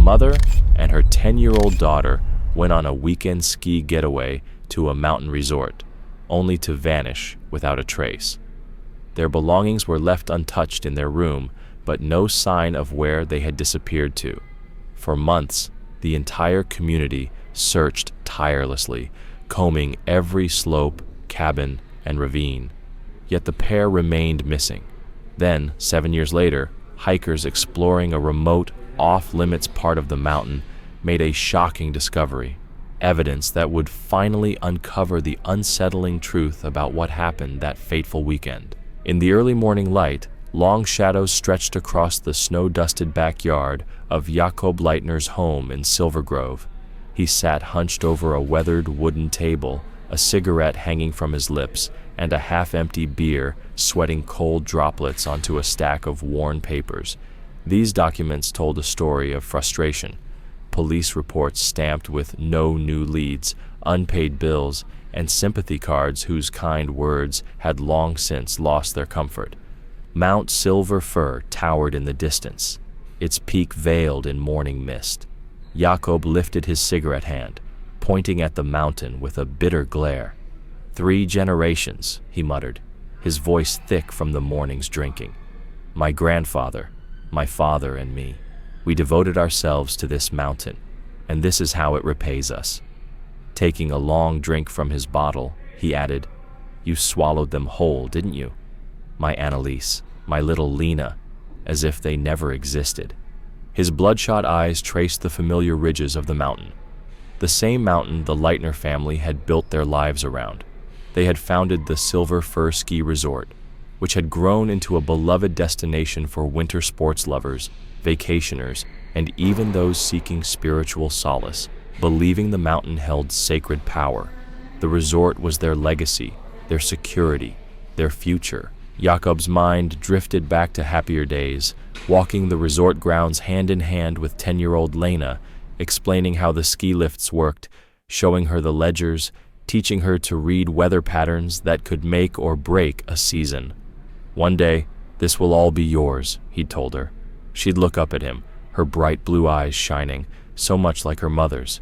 mother and her 10-year-old daughter went on a weekend ski getaway to a mountain resort, only to vanish without a trace. Their belongings were left untouched in their room, but no sign of where they had disappeared to. For months, the entire community searched tirelessly, combing every slope, cabin, and ravine. Yet the pair remained missing. Then, 7 years later, hikers exploring a remote, off-limits part of the mountain made a shocking discovery, evidence that would finally uncover the unsettling truth about what happened that fateful weekend. In the early morning light, long shadows stretched across the snow-dusted backyard of Jakob Leitner's home in Silver Grove. He sat hunched over a weathered wooden table, a cigarette hanging from his lips, and a half-empty beer sweating cold droplets onto a stack of worn papers. These documents told a story of frustration. Police reports stamped with no new leads, unpaid bills, and sympathy cards whose kind words had long since lost their comfort. Mount Silver Fir towered in the distance, its peak veiled in morning mist. Jakob lifted his cigarette hand, pointing at the mountain with a bitter glare. 3 generations, he muttered, his voice thick from the morning's drinking. My grandfather, my father, and me. We devoted ourselves to this mountain, and this is how it repays us. Taking a long drink from his bottle, he added, You swallowed them whole, didn't you? My Annalise, my little Lena, as if they never existed. His bloodshot eyes traced the familiar ridges of the mountain. The same mountain the Leitner family had built their lives around. They had founded the Silver Fir Ski Resort, which had grown into a beloved destination for winter sports lovers, vacationers, and even those seeking spiritual solace, believing the mountain held sacred power. The resort was their legacy, their security, their future. Jakob's mind drifted back to happier days, walking the resort grounds hand in hand with 10-year-old Lena, explaining how the ski lifts worked, showing her the ledgers, teaching her to read weather patterns that could make or break a season. One day, this will all be yours, he'd told her. She'd look up at him, her bright blue eyes shining, so much like her mother's.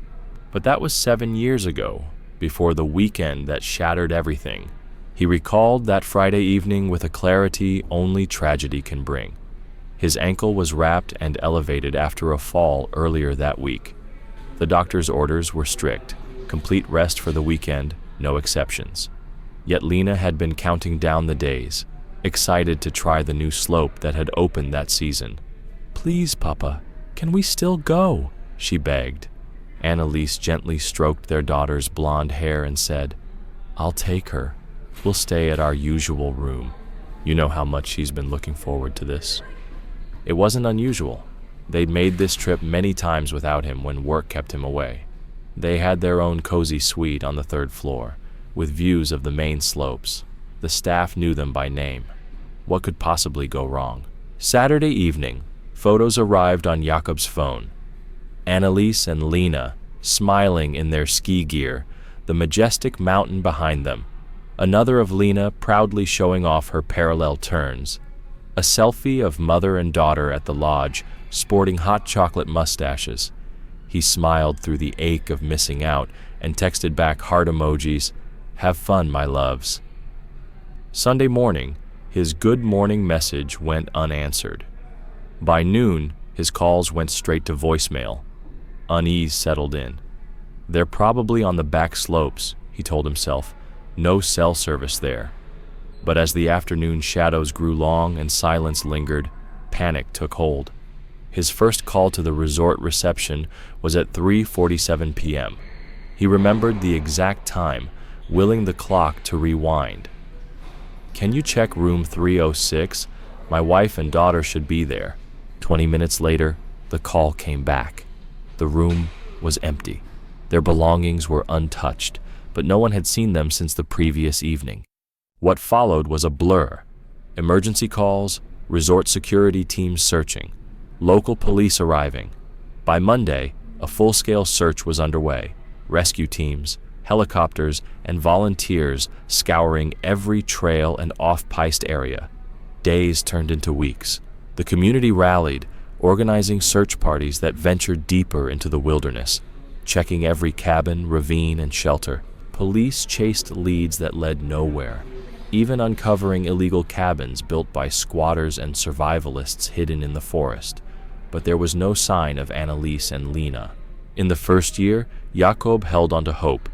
But that was 7 years ago, before the weekend that shattered everything. He recalled that Friday evening with a clarity only tragedy can bring. His ankle was wrapped and elevated after a fall earlier that week. The doctor's orders were strict, complete rest for the weekend, no exceptions. Yet Lena had been counting down the days, excited to try the new slope that had opened that season. Please, Papa, can we still go? She begged. Annalise gently stroked their daughter's blonde hair and said, I'll take her. We'll stay at our usual room. You know how much she's been looking forward to this. It wasn't unusual. They'd made this trip many times without him when work kept him away. They had their own cozy suite on the 3rd floor, with views of the main slopes. The staff knew them by name. What could possibly go wrong? Saturday evening, photos arrived on Jakob's phone. Annalise and Lena, smiling in their ski gear, the majestic mountain behind them. Another of Lena proudly showing off her parallel turns. A selfie of mother and daughter at the lodge, sporting hot chocolate mustaches. He smiled through the ache of missing out and texted back heart emojis, Have fun, my loves. Sunday morning, his good morning message went unanswered. By noon, his calls went straight to voicemail. Unease settled in. They're probably on the back slopes, he told himself. No cell service there. But as the afternoon shadows grew long and silence lingered, panic took hold. His first call to the resort reception was at 3:47 p.m. He remembered the exact time, willing the clock to rewind. Can you check room 306? My wife and daughter should be there. 20 minutes later, the call came back. The room was empty. Their belongings were untouched, but no one had seen them since the previous evening. What followed was a blur. Emergency calls, resort security teams searching, local police arriving. By Monday, a full-scale search was underway. Rescue teams, helicopters, and volunteers scouring every trail and off-piste area. Days turned into weeks. The community rallied, organizing search parties that ventured deeper into the wilderness, checking every cabin, ravine, and shelter. Police chased leads that led nowhere, even uncovering illegal cabins built by squatters and survivalists hidden in the forest. But there was no sign of Annalise and Lena. In the first year, Jakob held on to hope.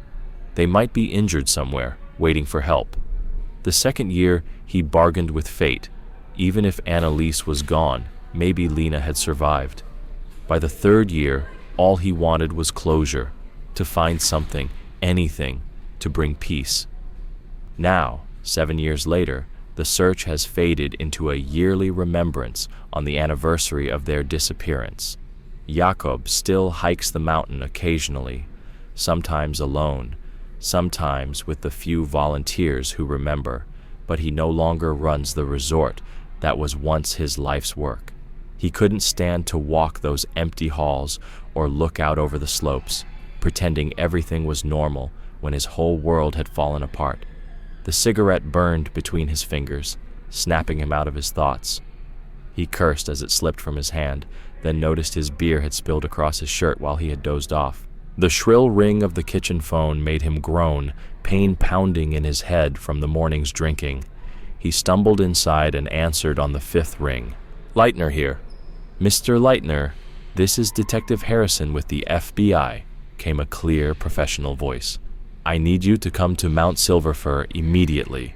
They might be injured somewhere, waiting for help. The second year, he bargained with fate. Even if Annalise was gone, maybe Lena had survived. By the third year, all he wanted was closure, to find something, anything, to bring peace. Now, 7 years later, the search has faded into a yearly remembrance on the anniversary of their disappearance. Jakob still hikes the mountain occasionally, sometimes alone, sometimes with the few volunteers who remember, but he no longer runs the resort that was once his life's work. He couldn't stand to walk those empty halls or look out over the slopes, pretending everything was normal when his whole world had fallen apart. The cigarette burned between his fingers, snapping him out of his thoughts. He cursed as it slipped from his hand, then noticed his beer had spilled across his shirt while he had dozed off. The shrill ring of the kitchen phone made him groan, pain pounding in his head from the morning's drinking. He stumbled inside and answered on the fifth ring. "Leitner here." "Mr. Leitner, this is Detective Harrison with the FBI," came a clear, professional voice. "I need you to come to Mount Silverfir immediately."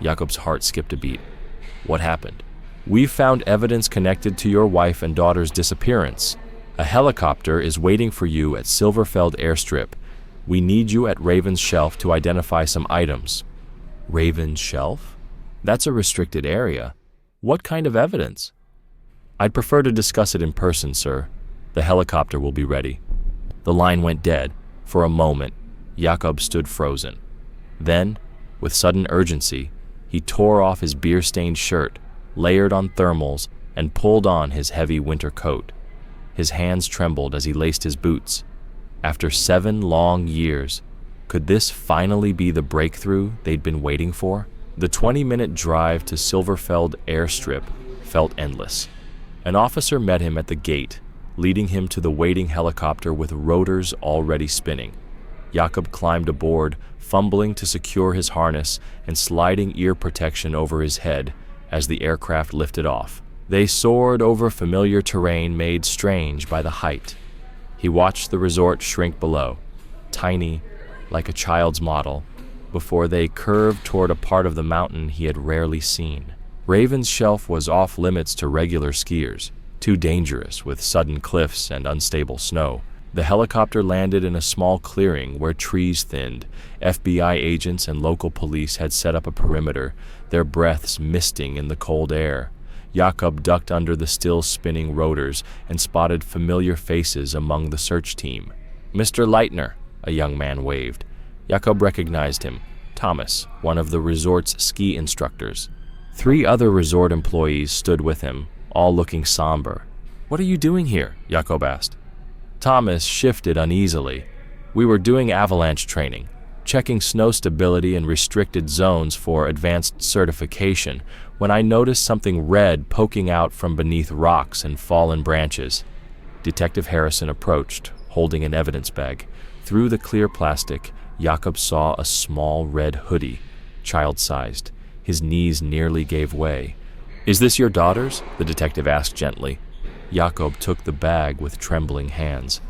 Jakob's heart skipped a beat. What happened? "We've found evidence connected to your wife and daughter's disappearance. A helicopter is waiting for you at Silverfeld Airstrip. We need you at Raven's Shelf to identify some items." Raven's Shelf? That's a restricted area. What kind of evidence? "I'd prefer to discuss it in person, sir. The helicopter will be ready." The line went dead. For a moment, Jakob stood frozen. Then, with sudden urgency, he tore off his beer-stained shirt, layered on thermals, and pulled on his heavy winter coat. His hands trembled as he laced his boots. After 7 long years, could this finally be the breakthrough they'd been waiting for? The 20-minute drive to Silverfeld Airstrip felt endless. An officer met him at the gate, leading him to the waiting helicopter with rotors already spinning. Jakob climbed aboard, fumbling to secure his harness and sliding ear protection over his head as the aircraft lifted off. They soared over familiar terrain made strange by the height. He watched the resort shrink below, tiny, like a child's model, before they curved toward a part of the mountain he had rarely seen. Raven's Shelf was off limits to regular skiers, too dangerous with sudden cliffs and unstable snow. The helicopter landed in a small clearing where trees thinned. FBI agents and local police had set up a perimeter, their breaths misting in the cold air. Jakob ducked under the still spinning rotors and spotted familiar faces among the search team. "Mr. Leitner," a young man waved. Jakob recognized him, Thomas, one of the resort's ski instructors. 3 other resort employees stood with him, all looking somber. "What are you doing here?" Jakob asked. Thomas shifted uneasily. "We were doing avalanche training, checking snow stability in restricted zones for advanced certification, when I noticed something red poking out from beneath rocks and fallen branches." Detective Harrison approached, holding an evidence bag. Through the clear plastic, Jakob saw a small red hoodie, child-sized. His knees nearly gave way. "Is this your daughter's?" the detective asked gently. Jakob took the bag with trembling hands.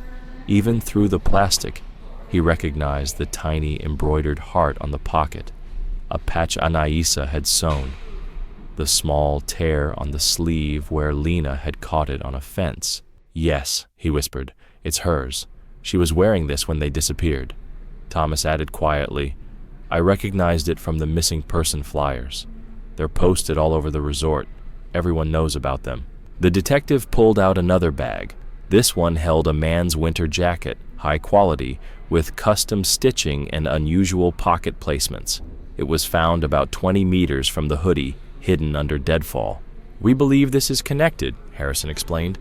Even through the plastic, he recognized the tiny embroidered heart on the pocket, a patch Anaisa had sewn, the small tear on the sleeve where Lena had caught it on a fence. "Yes," he whispered, "it's hers. She was wearing this when they disappeared." Thomas added quietly, "I recognized it from the missing person flyers. They're posted all over the resort. Everyone knows about them." The detective pulled out another bag. This one held a man's winter jacket, high quality, with custom stitching and unusual pocket placements. It was found about 20 meters from the hoodie, hidden under deadfall. "We believe this is connected," Harrison explained.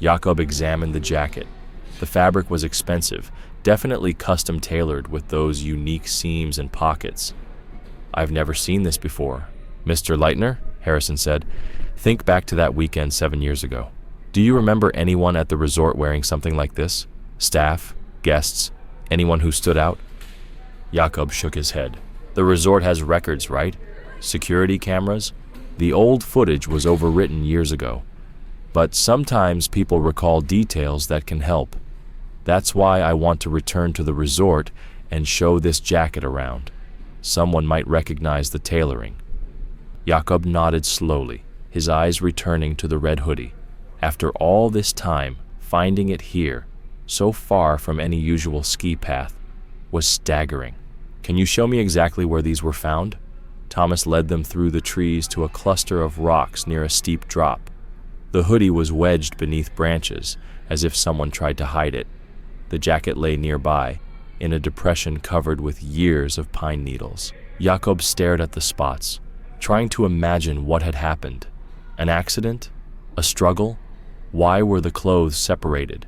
Jakob examined the jacket. The fabric was expensive, definitely custom tailored with those unique seams and pockets. "I've never seen this before." "Mr. Leitner," Harrison said, "think back to that weekend 7 years ago. Do you remember anyone at the resort wearing something like this? Staff? Guests? Anyone who stood out? Jakob shook his head. The resort has records, right? Security cameras? The old footage was overwritten years ago. But sometimes people recall details that can help. That's why I want to return to the resort and show this jacket around. Someone might recognize the tailoring. Jakob nodded slowly, his eyes returning to the red hoodie. After all this time, finding it here, so far from any usual ski path, was staggering. Can you show me exactly where these were found? Thomas led them through the trees to a cluster of rocks near a steep drop. The hoodie was wedged beneath branches, as if someone tried to hide it. The jacket lay nearby, in a depression covered with years of pine needles. Jakob stared at the spots, trying to imagine what had happened. An accident? A struggle? Why were the clothes separated?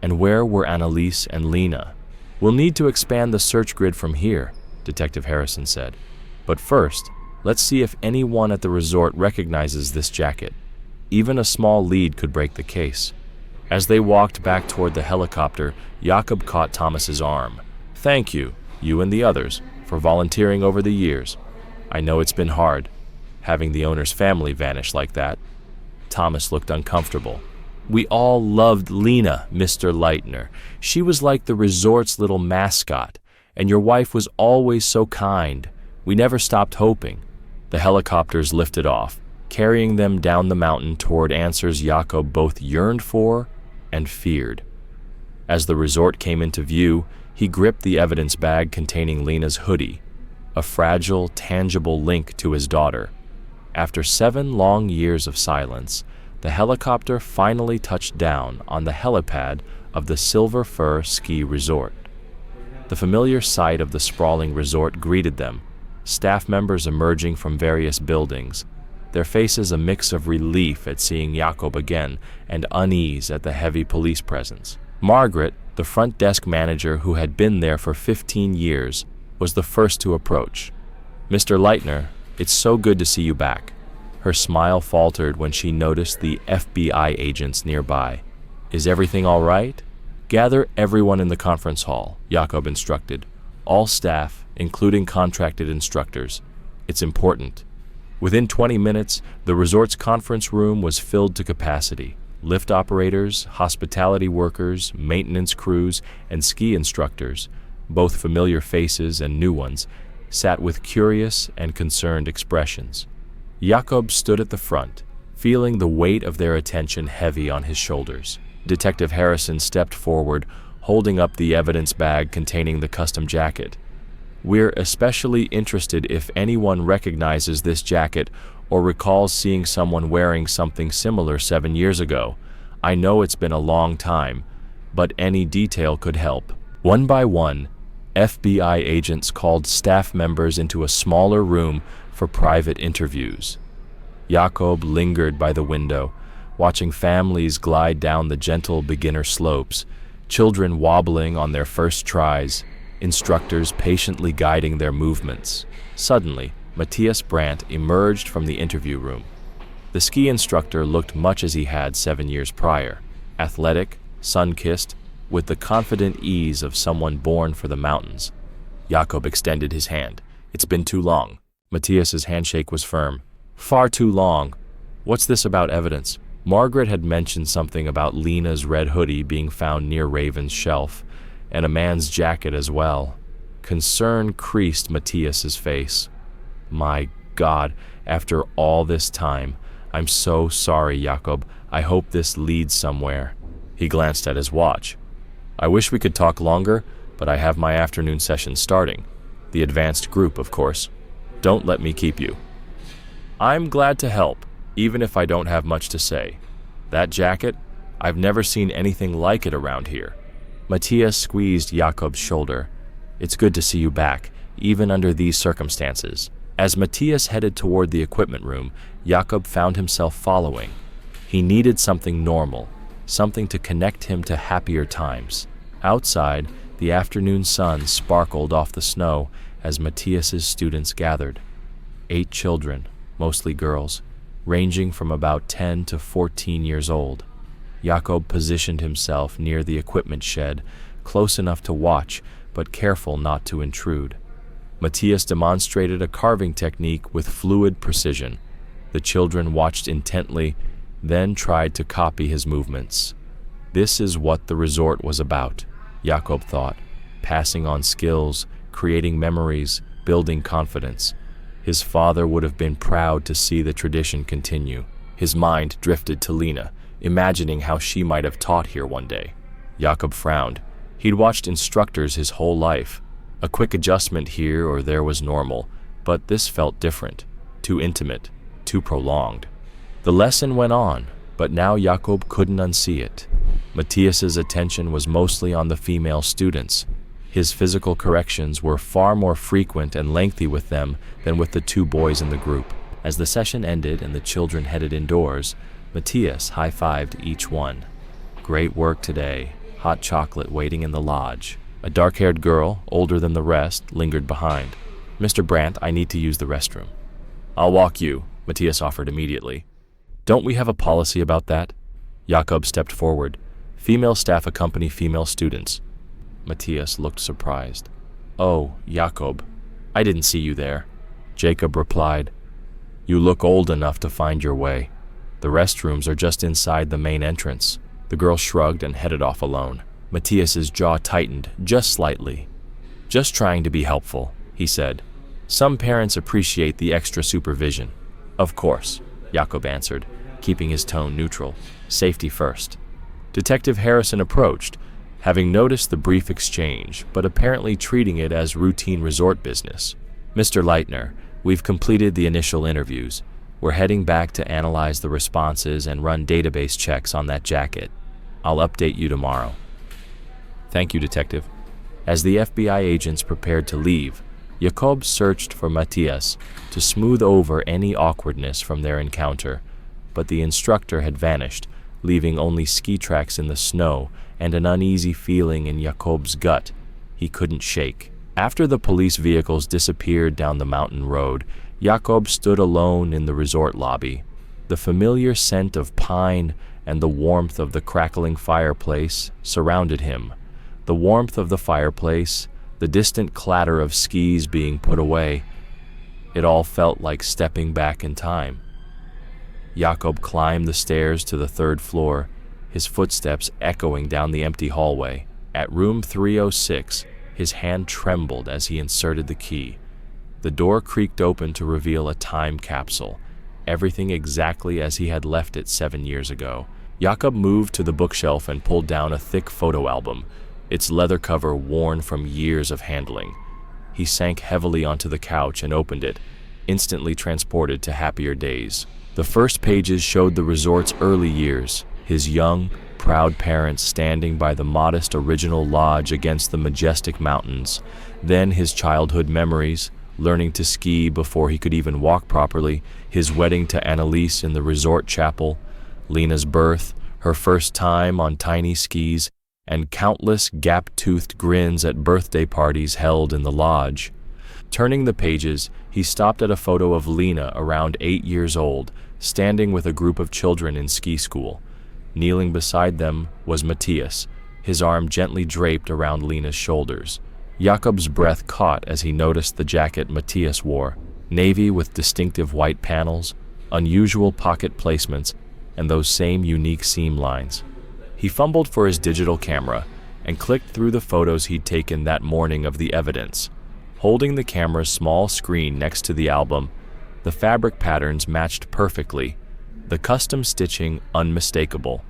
And where were Annalise and Lena? We'll need to expand the search grid from here, Detective Harrison said. But first, let's see if anyone at the resort recognizes this jacket. Even a small lead could break the case. As they walked back toward the helicopter, Jakob caught Thomas's arm. Thank you, you and the others, for volunteering over the years. I know it's been hard, having the owner's family vanish like that. Thomas looked uncomfortable. We all loved Lena, Mr. Leitner. She was like the resort's little mascot, and your wife was always so kind. We never stopped hoping. The helicopters lifted off, carrying them down the mountain toward answers Jakob both yearned for and feared. As the resort came into view, he gripped the evidence bag containing Lena's hoodie, a fragile, tangible link to his daughter. After 7 long years of silence, the helicopter finally touched down on the helipad of the Silver Fir Ski Resort. The familiar sight of the sprawling resort greeted them, staff members emerging from various buildings, their faces a mix of relief at seeing Jakob again and unease at the heavy police presence. Margaret, the front desk manager who had been there for 15 years, was the first to approach. Mr. Leitner, it's so good to see you back. Her smile faltered when she noticed the FBI agents nearby. Is everything all right? Gather everyone in the conference hall, Jakob instructed. All staff, including contracted instructors. It's important. Within 20 minutes, the resort's conference room was filled to capacity. Lift operators, hospitality workers, maintenance crews, and ski instructors, both familiar faces and new ones, sat with curious and concerned expressions. Jakob stood at the front, feeling the weight of their attention heavy on his shoulders. Detective Harrison stepped forward, holding up the evidence bag containing the custom jacket. We're especially interested if anyone recognizes this jacket or recalls seeing someone wearing something similar 7 years ago. I know it's been a long time, but any detail could help. One by one, FBI agents called staff members into a smaller room for private interviews. Jakob lingered by the window, watching families glide down the gentle beginner slopes, children wobbling on their first tries, instructors patiently guiding their movements. Suddenly, Matthias Brandt emerged from the interview room. The ski instructor looked much as he had 7 years prior, athletic, sun-kissed, with the confident ease of someone born for the mountains. Jakob extended his hand. It's been too long. Matthias's handshake was firm. Far too long. What's this about evidence? Margaret had mentioned something about Lena's red hoodie being found near Raven's shelf, and a man's jacket as well. Concern creased Matthias's face. My God, after all this time, I'm so sorry, Jakob. I hope this leads somewhere. He glanced at his watch. I wish we could talk longer, but I have my afternoon session starting. The advanced group, of course. Don't let me keep you. I'm glad to help, even if I don't have much to say. That jacket, I've never seen anything like it around here. Matthias squeezed Jakob's shoulder. It's good to see you back, even under these circumstances. As Matthias headed toward the equipment room, Jakob found himself following. He needed something normal, something to connect him to happier times. Outside, the afternoon sun sparkled off the snow as Matthias's students gathered. 8 children, mostly girls, ranging from about 10 to 14 years old. Jakob positioned himself near the equipment shed, close enough to watch, but careful not to intrude. Matthias demonstrated a carving technique with fluid precision. The children watched intently, then tried to copy his movements. This is what the resort was about, Jakob thought, passing on skills, creating memories, building confidence. His father would have been proud to see the tradition continue. His mind drifted to Lena, imagining how she might have taught here one day. Jakob frowned. He'd watched instructors his whole life. A quick adjustment here or there was normal, but this felt different, too intimate, too prolonged. The lesson went on, but now Jakob couldn't unsee it. Matthias's attention was mostly on the female students. His physical corrections were far more frequent and lengthy with them than with the two boys in the group. As the session ended and the children headed indoors, Matthias high-fived each one. Great work today. Hot chocolate waiting in the lodge. A dark-haired girl, older than the rest, lingered behind. Mr. Brandt, I need to use the restroom. I'll walk you, Matthias offered immediately. Don't we have a policy about that? Jakob stepped forward. Female staff accompany female students. Matthias looked surprised. Oh, Jakob, I didn't see you there. Jacob replied, You look old enough to find your way. The restrooms are just inside the main entrance. The girl shrugged and headed off alone. Matthias's jaw tightened just slightly. Just trying to be helpful, he said. Some parents appreciate the extra supervision. Of course, Jakob answered, keeping his tone neutral. Safety first. Detective Harrison approached, having noticed the brief exchange, but apparently treating it as routine resort business. Mr. Leitner, we've completed the initial interviews. We're heading back to analyze the responses and run database checks on that jacket. I'll update you tomorrow. Thank you, Detective. As the FBI agents prepared to leave, Jakob searched for Matthias to smooth over any awkwardness from their encounter, but the instructor had vanished, leaving only ski tracks in the snow and an uneasy feeling in Jakob's gut he couldn't shake. After the police vehicles disappeared down the mountain road, Jakob stood alone in the resort lobby. The familiar scent of pine and the warmth of the crackling fireplace surrounded him. The warmth of the fireplace, the distant clatter of skis being put away. It all felt like stepping back in time. Jakob climbed the stairs to the third floor, his footsteps echoing down the empty hallway. At room 306, his hand trembled as he inserted the key. The door creaked open to reveal a time capsule, everything exactly as he had left it 7 years ago. Jakob moved to the bookshelf and pulled down a thick photo album, its leather cover worn from years of handling. He sank heavily onto the couch and opened it, instantly transported to happier days. The first pages showed the resort's early years, his young, proud parents standing by the modest original lodge against the majestic mountains, then his childhood memories, learning to ski before he could even walk properly, his wedding to Annalise in the resort chapel, Lena's birth, her first time on tiny skis, and countless gap-toothed grins at birthday parties held in the lodge. Turning the pages, he stopped at a photo of Lena around 8 years old, standing with a group of children in ski school. Kneeling beside them was Matthias, his arm gently draped around Lena's shoulders. Jakob's breath caught as he noticed the jacket Matthias wore, navy with distinctive white panels, unusual pocket placements, and those same unique seam lines. He fumbled for his digital camera and clicked through the photos he'd taken that morning of the evidence. Holding the camera's small screen next to the album, the fabric patterns matched perfectly, the custom stitching unmistakable.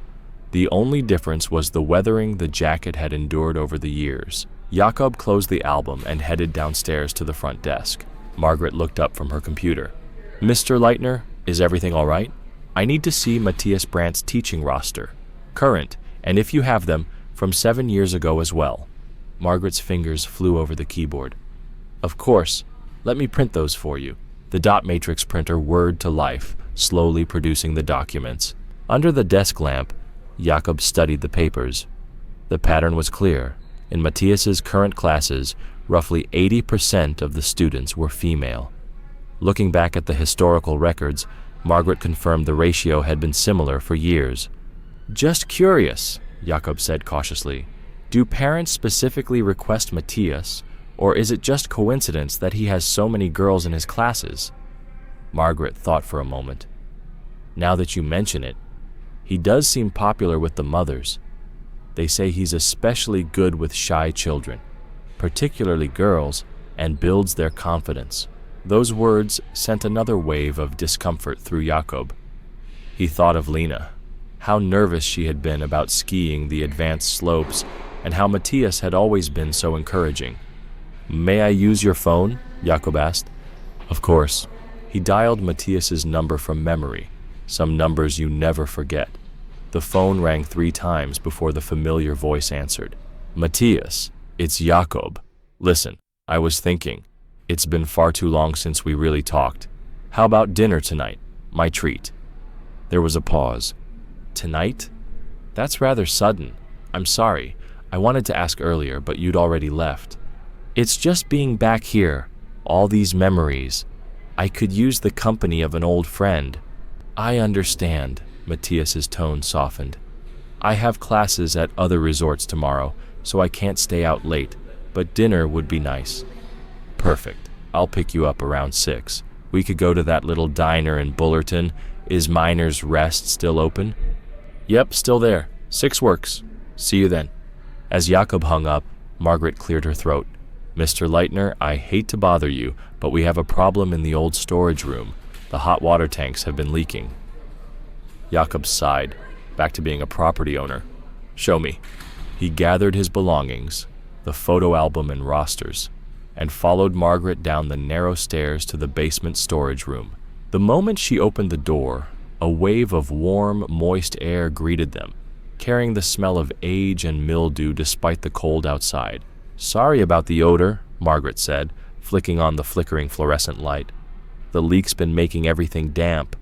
The only difference was the weathering the jacket had endured over the years. Jakob closed the album and headed downstairs to the front desk. Margaret looked up from her computer. Mr. Leitner, is everything all right? I need to see Matthias Brandt's teaching roster. Current, and if you have them, from 7 years ago as well. Margaret's fingers flew over the keyboard. Of course, let me print those for you. The dot matrix printer whirred to life, slowly producing the documents. Under the desk lamp, Jakob studied the papers. The pattern was clear. In Matthias's current classes, roughly 80% of the students were female. Looking back at the historical records, Margaret confirmed the ratio had been similar for years. Just curious, Jakob said cautiously. Do parents specifically request Matthias, or is it just coincidence that he has so many girls in his classes? Margaret thought for a moment. Now that you mention it, he does seem popular with the mothers. They say he's especially good with shy children, particularly girls, and builds their confidence. Those words sent another wave of discomfort through Jakob. He thought of Lena, how nervous she had been about skiing the advanced slopes, and how Matthias had always been so encouraging. May I use your phone? Jakob asked. Of course. He dialed Matthias's number from memory, some numbers you never forget. The phone rang 3 times before the familiar voice answered. Matthias, it's Jakob. Listen, I was thinking, it's been far too long since we really talked. How about dinner tonight? My treat. There was a pause. Tonight? That's rather sudden. I'm sorry. I wanted to ask earlier, but you'd already left. It's just being back here, all these memories. I could use the company of an old friend. I understand, Matthias's tone softened. I have classes at other resorts tomorrow, so I can't stay out late, but dinner would be nice. Perfect. I'll pick you up around 6. We could go to that little diner in Bullerton. Is Miner's Rest still open? Yep, still there. 6 works. See you then. As Jakob hung up, Margaret cleared her throat. Mr. Leitner, I hate to bother you, but we have a problem in the old storage room. The hot water tanks have been leaking. Jakob sighed, back to being a property owner. Show me. He gathered his belongings, the photo album and rosters, and followed Margaret down the narrow stairs to the basement storage room. The moment she opened the door, a wave of warm, moist air greeted them, carrying the smell of age and mildew despite the cold outside. Sorry about the odor, Margaret said, flicking on the flickering fluorescent light. The leak's been making everything damp.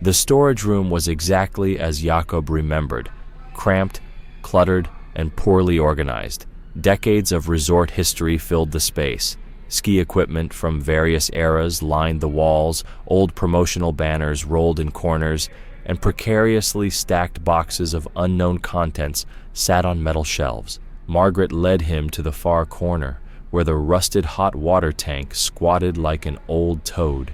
The storage room was exactly as Jakob remembered, cramped, cluttered, and poorly organized. Decades of resort history filled the space. Ski equipment from various eras lined the walls, old promotional banners rolled in corners, and precariously stacked boxes of unknown contents sat on metal shelves. Margaret led him to the far corner, where the rusted hot water tank squatted like an old toad.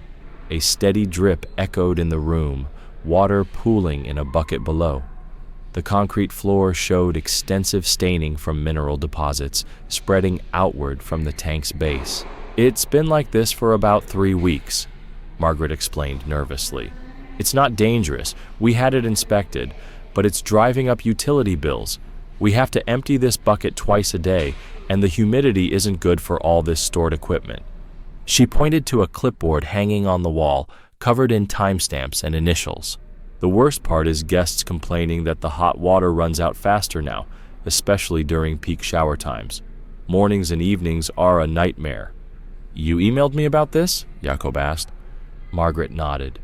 A steady drip echoed in the room, water pooling in a bucket below. The concrete floor showed extensive staining from mineral deposits, spreading outward from the tank's base. It's been like this for about 3 weeks, Margaret explained nervously. It's not dangerous. We had it inspected, but it's driving up utility bills. We have to empty this bucket twice a day, and the humidity isn't good for all this stored equipment. She pointed to a clipboard hanging on the wall, covered in timestamps and initials. The worst part is guests complaining that the hot water runs out faster now, especially during peak shower times. Mornings and evenings are a nightmare. You emailed me about this? Jakob asked. Margaret nodded.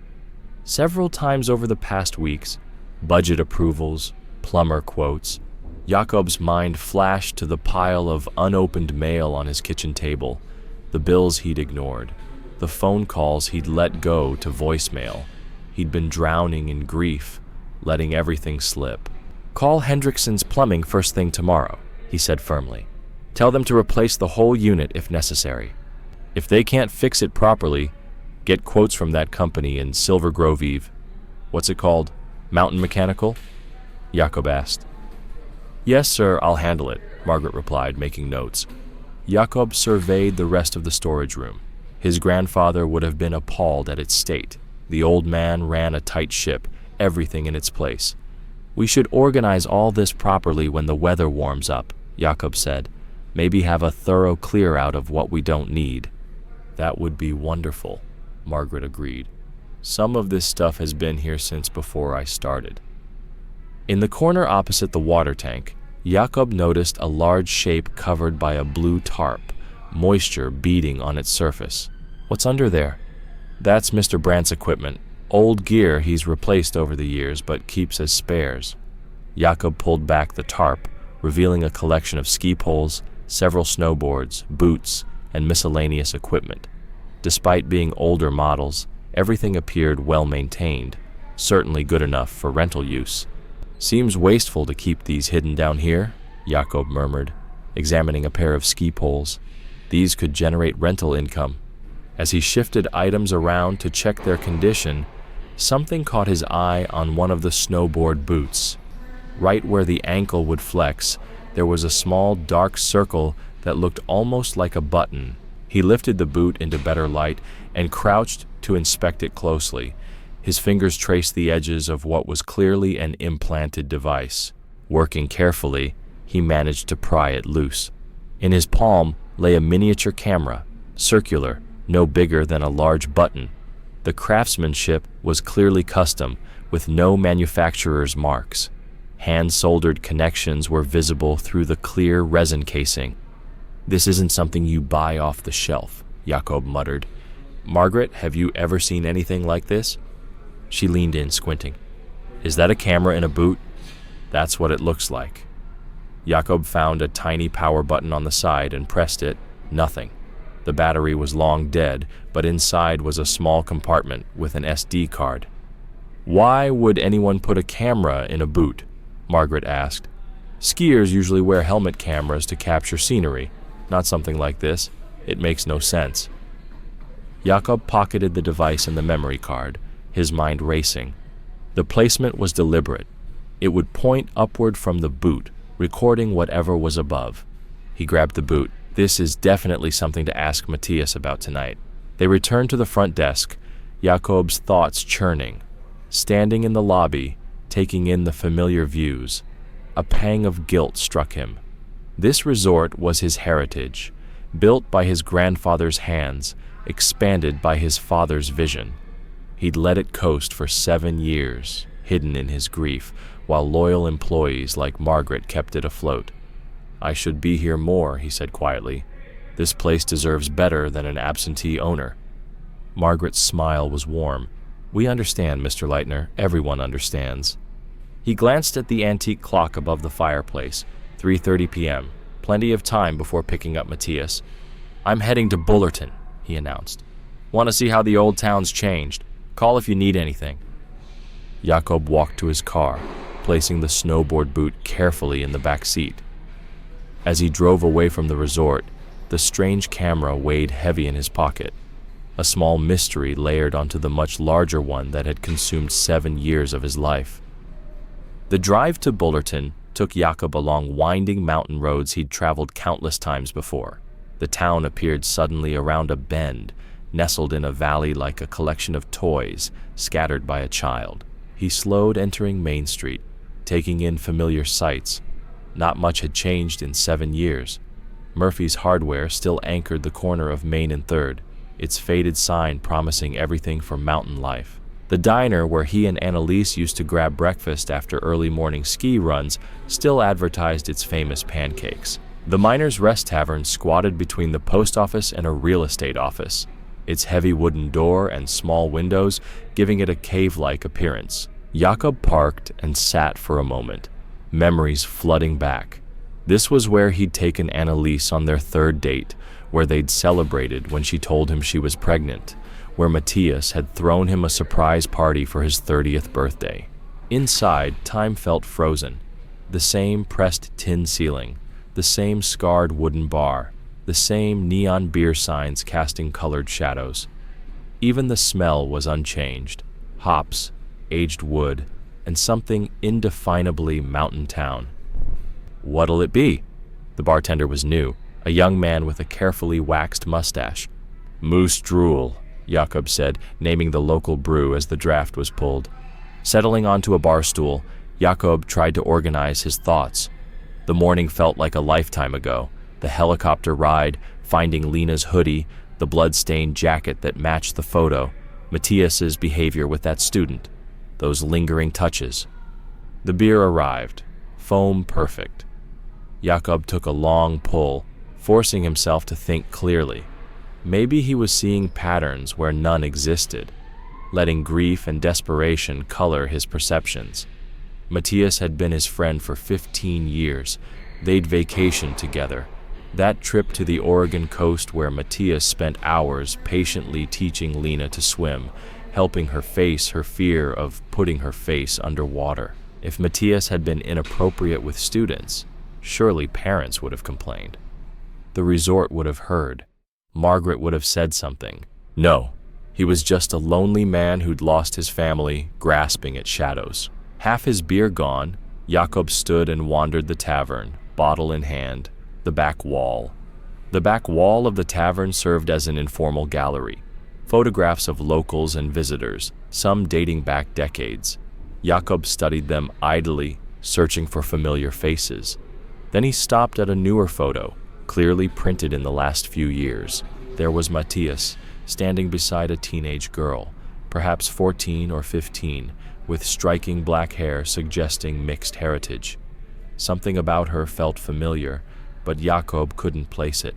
Several times over the past weeks, budget approvals, plumber quotes. Jakob's mind flashed to the pile of unopened mail on his kitchen table, the bills he'd ignored, the phone calls he'd let go to voicemail. He'd been drowning in grief, letting everything slip. Call Hendrickson's Plumbing first thing tomorrow, he said firmly. Tell them to replace the whole unit if necessary. If they can't fix it properly, get quotes from that company in Silver Grove Eve. What's it called? Mountain Mechanical? Jakob asked. Yes, sir, I'll handle it, Margaret replied, making notes. Jakob surveyed the rest of the storage room. His grandfather would have been appalled at its state. The old man ran a tight ship, everything in its place. We should organize all this properly when the weather warms up, Jakob said. Maybe have a thorough clear out of what we don't need. That would be wonderful, Margaret agreed. Some of this stuff has been here since before I started. In the corner opposite the water tank, Jakob noticed a large shape covered by a blue tarp, moisture beading on its surface. What's under there? That's Mr. Brandt's equipment, old gear he's replaced over the years but keeps as spares. Jakob pulled back the tarp, revealing a collection of ski poles, several snowboards, boots, and miscellaneous equipment. Despite being older models, everything appeared well maintained, certainly good enough for rental use. Seems wasteful to keep these hidden down here, Jakob murmured, examining a pair of ski poles. These could generate rental income. As he shifted items around to check their condition, something caught his eye on one of the snowboard boots. Right where the ankle would flex, there was a small dark circle that looked almost like a button. He lifted the boot into better light and crouched to inspect it closely. His fingers traced the edges of what was clearly an implanted device. Working carefully, he managed to pry it loose. In his palm lay a miniature camera, circular, no bigger than a large button. The craftsmanship was clearly custom, with no manufacturer's marks. Hand-soldered connections were visible through the clear resin casing. "This isn't something you buy off the shelf," Jakob muttered. "Margaret, have you ever seen anything like this?" She leaned in, squinting. "Is that a camera in a boot?" "That's what it looks like." Jakob found a tiny power button on the side and pressed it. Nothing. The battery was long dead, but inside was a small compartment with an SD card. "Why would anyone put a camera in a boot?" Margaret asked. "Skiers usually wear helmet cameras to capture scenery, not something like this. It makes no sense." Jakob pocketed the device in the memory card, his mind racing. The placement was deliberate. It would point upward from the boot, recording whatever was above. He grabbed the boot. This is definitely something to ask Matthias about tonight. They returned to the front desk, Jakob's thoughts churning. Standing in the lobby, taking in the familiar views, a pang of guilt struck him. This resort was his heritage, built by his grandfather's hands, expanded by his father's vision. He'd let it coast for 7 years, hidden in his grief, while loyal employees like Margaret kept it afloat. "I should be here more," he said quietly. "This place deserves better than an absentee owner." Margaret's smile was warm. "We understand, Mr. Leitner. Everyone understands." He glanced at the antique clock above the fireplace. 3:30 p.m. Plenty of time before picking up Matthias. "I'm heading to Bullerton," he announced. "Want to see how the old town's changed. Call if you need anything." Jakob walked to his car, placing the snowboard boot carefully in the back seat. As he drove away from the resort, the strange camera weighed heavy in his pocket, a small mystery layered onto the much larger one that had consumed 7 years of his life. The drive to Bullerton took Jakob along winding mountain roads he'd traveled countless times before. The town appeared suddenly around a bend, nestled in a valley like a collection of toys scattered by a child. He slowed entering Main Street, taking in familiar sights. Not much had changed in 7 years. Murphy's Hardware still anchored the corner of Main and 3rd, its faded sign promising everything for mountain life. The diner where he and Annalise used to grab breakfast after early morning ski runs still advertised its famous pancakes. The Miners' Rest Tavern squatted between the post office and a real estate office, its heavy wooden door and small windows giving it a cave-like appearance. Jakob parked and sat for a moment, memories flooding back. This was where he'd taken Annalise on their 3rd date, where they'd celebrated when she told him she was pregnant, where Matthias had thrown him a surprise party for his 30th birthday. Inside, time felt frozen. The same pressed tin ceiling, the same scarred wooden bar, the same neon beer signs casting colored shadows. Even the smell was unchanged. Hops, aged wood, and something indefinably mountain town. "What'll it be?" The bartender was new, a young man with a carefully waxed mustache. "Moose drool," Jakob said, naming the local brew as the draft was pulled. Settling onto a bar stool, Jakob tried to organize his thoughts. The morning felt like a lifetime ago. The helicopter ride, finding Lena's hoodie, the blood-stained jacket that matched the photo, Matthias's behavior with that student, those lingering touches. The beer arrived, foam perfect. Jakob took a long pull, forcing himself to think clearly. Maybe he was seeing patterns where none existed, letting grief and desperation color his perceptions. Matthias had been his friend for 15 years. They'd vacationed together. That trip to the Oregon coast where Matthias spent hours patiently teaching Lena to swim, helping her face her fear of putting her face underwater. If Matthias had been inappropriate with students, surely parents would have complained. The resort would have heard. Margaret would have said something. No, he was just a lonely man who'd lost his family, grasping at shadows. Half his beer gone, Jakob stood and wandered the tavern, bottle in hand, the back wall. The back wall of the tavern served as an informal gallery. Photographs of locals and visitors, some dating back decades. Jakob studied them idly, searching for familiar faces. Then he stopped at a newer photo, clearly printed in the last few years. There was Matthias, standing beside a teenage girl, perhaps 14 or 15, with striking black hair suggesting mixed heritage. Something about her felt familiar, but Jakob couldn't place it.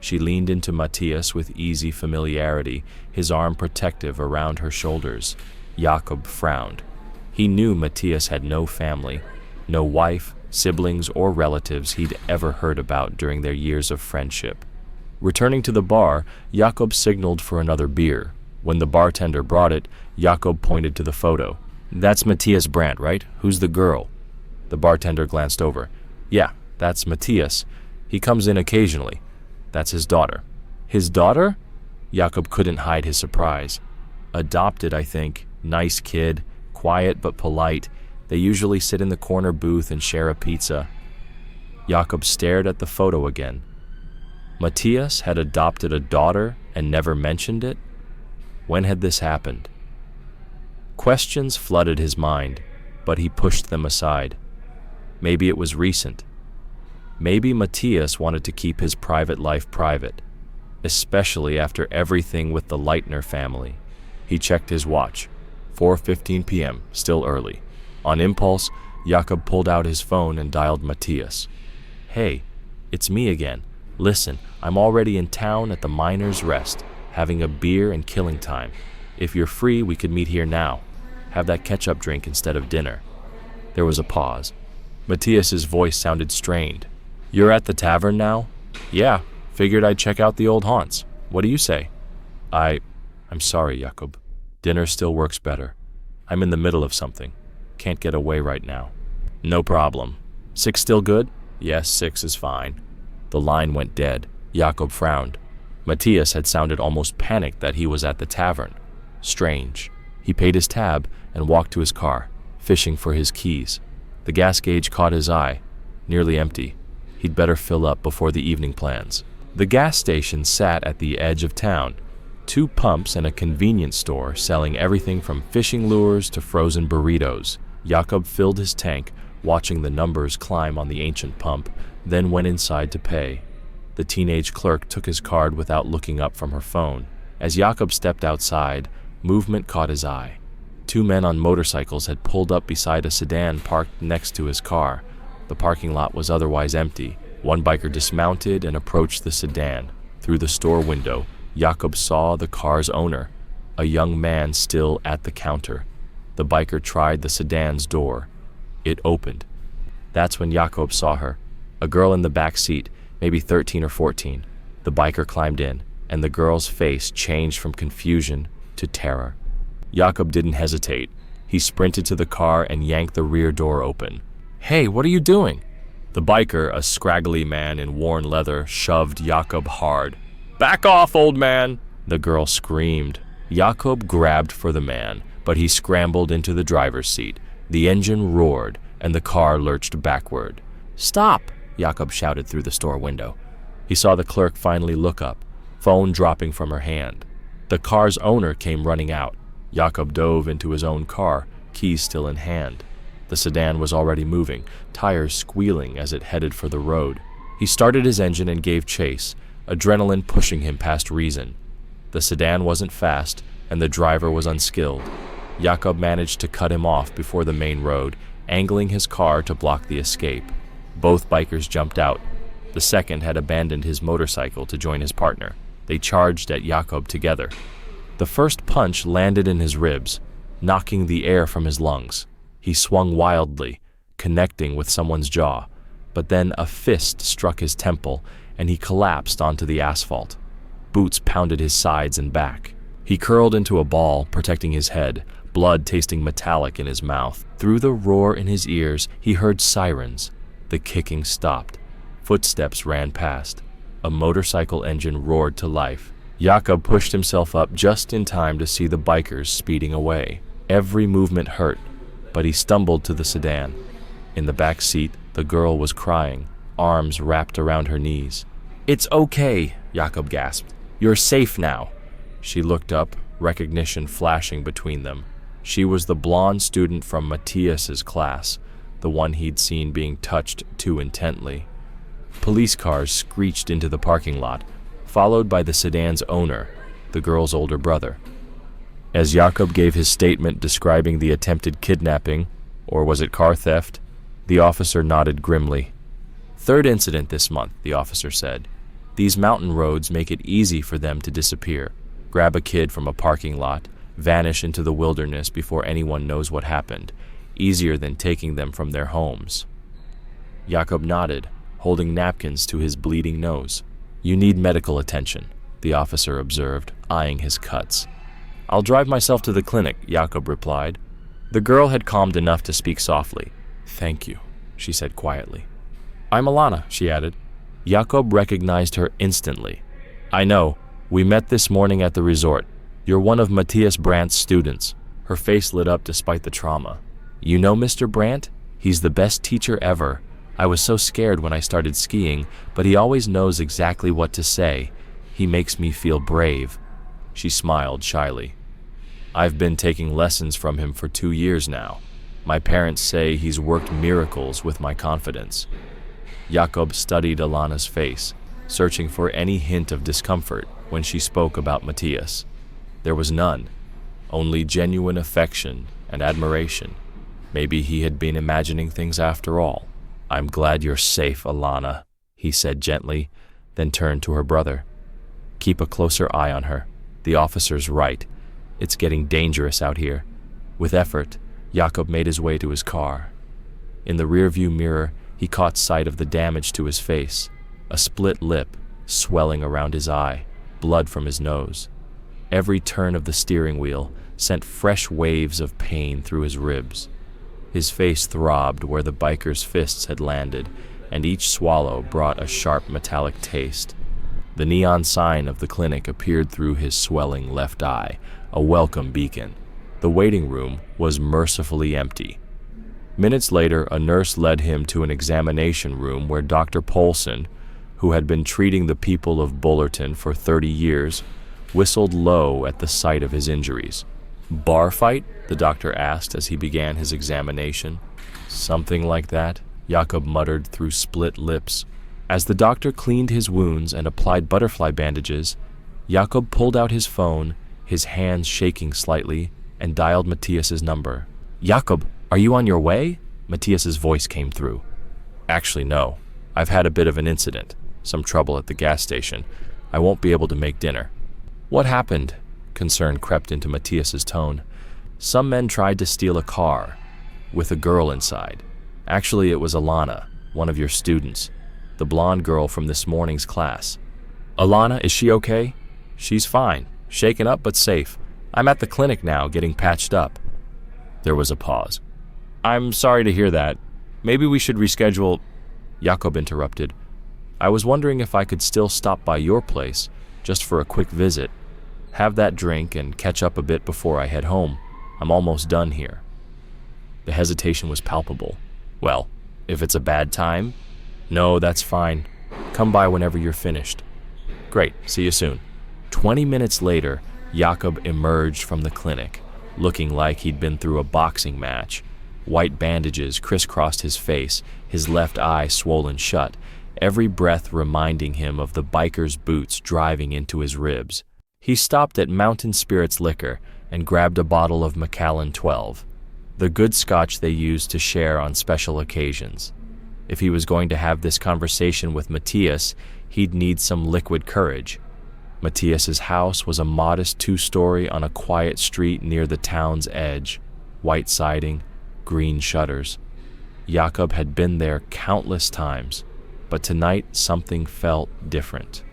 She leaned into Matthias with easy familiarity, his arm protective around her shoulders. Jakob frowned. He knew Matthias had no family, no wife, siblings, or relatives he'd ever heard about during their years of friendship. Returning to the bar, Jakob signaled for another beer. When the bartender brought it, Jakob pointed to the photo. "That's Matthias Brandt, right? Who's the girl?" The bartender glanced over. "Yeah, that's Matthias. He comes in occasionally. That's his daughter." "His daughter?" Jakob couldn't hide his surprise. "Adopted, I think. Nice kid. Quiet but polite. They usually sit in the corner booth and share a pizza." Jakob stared at the photo again. Matthias had adopted a daughter and never mentioned it? When had this happened? Questions flooded his mind, but he pushed them aside. Maybe it was recent. Maybe Matthias wanted to keep his private life private, especially after everything with the Leitner family. He checked his watch. 4:15 p.m., still early. On impulse, Jakob pulled out his phone and dialed Matthias. "Hey, it's me again. Listen, I'm already in town at the Miner's Rest, having a beer and killing time. If you're free, we could meet here now. Have that ketchup drink instead of dinner." There was a pause. Matthias's voice sounded strained. "You're at the tavern now?" "Yeah, figured I'd check out the old haunts. What do you say?" I'm sorry, Jakob. Dinner still works better. I'm in the middle of something. Can't get away right now." "No problem. 6 still good?" "Yes, 6 is fine." The line went dead. Jakob frowned. Matthias had sounded almost panicked that he was at the tavern. Strange. He paid his tab and walked to his car, fishing for his keys. The gas gauge caught his eye, nearly empty. He'd better fill up before the evening plans. The gas station sat at the edge of town. 2 pumps and a convenience store selling everything from fishing lures to frozen burritos. Jakob filled his tank, watching the numbers climb on the ancient pump, then went inside to pay. The teenage clerk took his card without looking up from her phone. As Jakob stepped outside, movement caught his eye. 2 men on motorcycles had pulled up beside a sedan parked next to his car. The parking lot was otherwise empty. One biker dismounted and approached the sedan. Through the store window, Jakob saw the car's owner, a young man still at the counter. The biker tried the sedan's door. It opened. That's when Jakob saw her, a girl in the back seat, maybe 13 or 14. The biker climbed in, and the girl's face changed from confusion to terror. Jakob didn't hesitate. He sprinted to the car and yanked the rear door open. "Hey, what are you doing?" The biker, a scraggly man in worn leather, shoved Jakob hard. "Back off, old man!" the girl screamed. Jakob grabbed for the man, but he scrambled into the driver's seat. The engine roared, and the car lurched backward. "Stop!" Jakob shouted through the store window. He saw the clerk finally look up, phone dropping from her hand. The car's owner came running out. Jakob dove into his own car, keys still in hand. The sedan was already moving, tires squealing as it headed for the road. He started his engine and gave chase, adrenaline pushing him past reason. The sedan wasn't fast, and the driver was unskilled. Jakob managed to cut him off before the main road, angling his car to block the escape. Both bikers jumped out. The second had abandoned his motorcycle to join his partner. They charged at Jakob together. The first punch landed in his ribs, knocking the air from his lungs. He swung wildly, connecting with someone's jaw, but then a fist struck his temple, and he collapsed onto the asphalt. Boots pounded his sides and back. He curled into a ball, protecting his head, blood tasting metallic in his mouth. Through the roar in his ears, he heard sirens. The kicking stopped. Footsteps ran past. A motorcycle engine roared to life. Jakob pushed himself up just in time to see the bikers speeding away. Every movement hurt, but he stumbled to the sedan. In the back seat, the girl was crying, arms wrapped around her knees. "It's okay," Jakob gasped. "You're safe now." She looked up, recognition flashing between them. She was the blonde student from Matthias's class, the one he'd seen being touched too intently. Police cars screeched into the parking lot, followed by the sedan's owner, the girl's older brother. As Jakob gave his statement describing the attempted kidnapping, or was it car theft, the officer nodded grimly. "Third incident this month," the officer said. "These mountain roads make it easy for them to disappear, grab a kid from a parking lot, vanish into the wilderness before anyone knows what happened, easier than taking them from their homes." Jakob nodded, holding napkins to his bleeding nose. "You need medical attention," the officer observed, eyeing his cuts. "I'll drive myself to the clinic," Jakob replied. The girl had calmed enough to speak softly. "Thank you," she said quietly. "I'm Alana," she added. Jakob recognized her instantly. "I know. We met this morning at the resort. You're one of Matthias Brandt's students." Her face lit up despite the trauma. "You know Mr. Brandt? He's the best teacher ever. I was so scared when I started skiing, but he always knows exactly what to say. He makes me feel brave." She smiled shyly. "I've been taking lessons from him for 2 years now. My parents say he's worked miracles with my confidence." Jakob studied Alana's face, searching for any hint of discomfort when she spoke about Matthias. There was none, only genuine affection and admiration. Maybe he had been imagining things after all. "I'm glad you're safe, Alana," he said gently, then turned to her brother. "Keep a closer eye on her. The officer's right. It's getting dangerous out here." With effort, Jakob made his way to his car. In the rearview mirror, he caught sight of the damage to his face, a split lip, swelling around his eye, blood from his nose. Every turn of the steering wheel sent fresh waves of pain through his ribs. His face throbbed where the biker's fists had landed, and each swallow brought a sharp metallic taste. The neon sign of the clinic appeared through his swelling left eye, a welcome beacon. The waiting room was mercifully empty. Minutes later, a nurse led him to an examination room where Dr. Polson, who had been treating the people of Bullerton for 30 years, whistled low at the sight of his injuries. "Bar fight?" the doctor asked as he began his examination. "Something like that," Jakob muttered through split lips. As the doctor cleaned his wounds and applied butterfly bandages, Jakob pulled out his phone, his hands shaking slightly, and dialed Matthias's number. "Jakob, are you on your way?" Matthias's voice came through. "Actually, no. I've had a bit of an incident. Some trouble at the gas station. I won't be able to make dinner." "What happened?" Concern crept into Matthias's tone. "Some men tried to steal a car with a girl inside. Actually, it was Alana, one of your students, the blonde girl from this morning's class." "Alana, is she okay?" "She's fine. Shaken up but safe. I'm at the clinic now, getting patched up." There was a pause. "I'm sorry to hear that. Maybe we should reschedule." Jakob interrupted. "I was wondering if I could still stop by your place, just for a quick visit. Have that drink and catch up a bit before I head home. I'm almost done here." The hesitation was palpable. "Well, if it's a bad time?" "No, that's fine. Come by whenever you're finished." "Great, see you soon." 20 minutes later, Jakob emerged from the clinic, looking like he'd been through a boxing match. White bandages crisscrossed his face, his left eye swollen shut, every breath reminding him of the biker's boots driving into his ribs. He stopped at Mountain Spirits Liquor and grabbed a bottle of Macallan 12, the good scotch they used to share on special occasions. If he was going to have this conversation with Matthias, he'd need some liquid courage. Matthias's house was a modest 2-story on a quiet street near the town's edge, white siding, green shutters. Jakob had been there countless times, but tonight something felt different.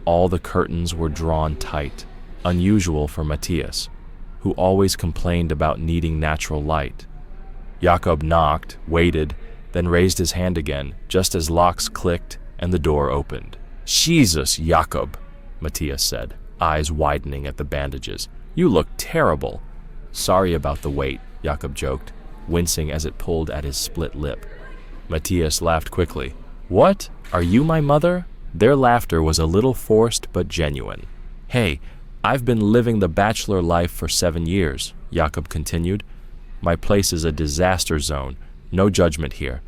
All the curtains were drawn tight, unusual for Matthias, who always complained about needing natural light. Jakob knocked, waited, then raised his hand again, just as locks clicked and the door opened. "Jesus, Jakob," Matthias said, eyes widening at the bandages. "You look terrible." "Sorry about the wait," Jakob joked, wincing as it pulled at his split lip. Matthias laughed quickly. "What? Are you my mother?" Their laughter was a little forced but genuine. "Hey, I've been living the bachelor life for 7 years," Jakob continued. "My place is a disaster zone. No judgment here."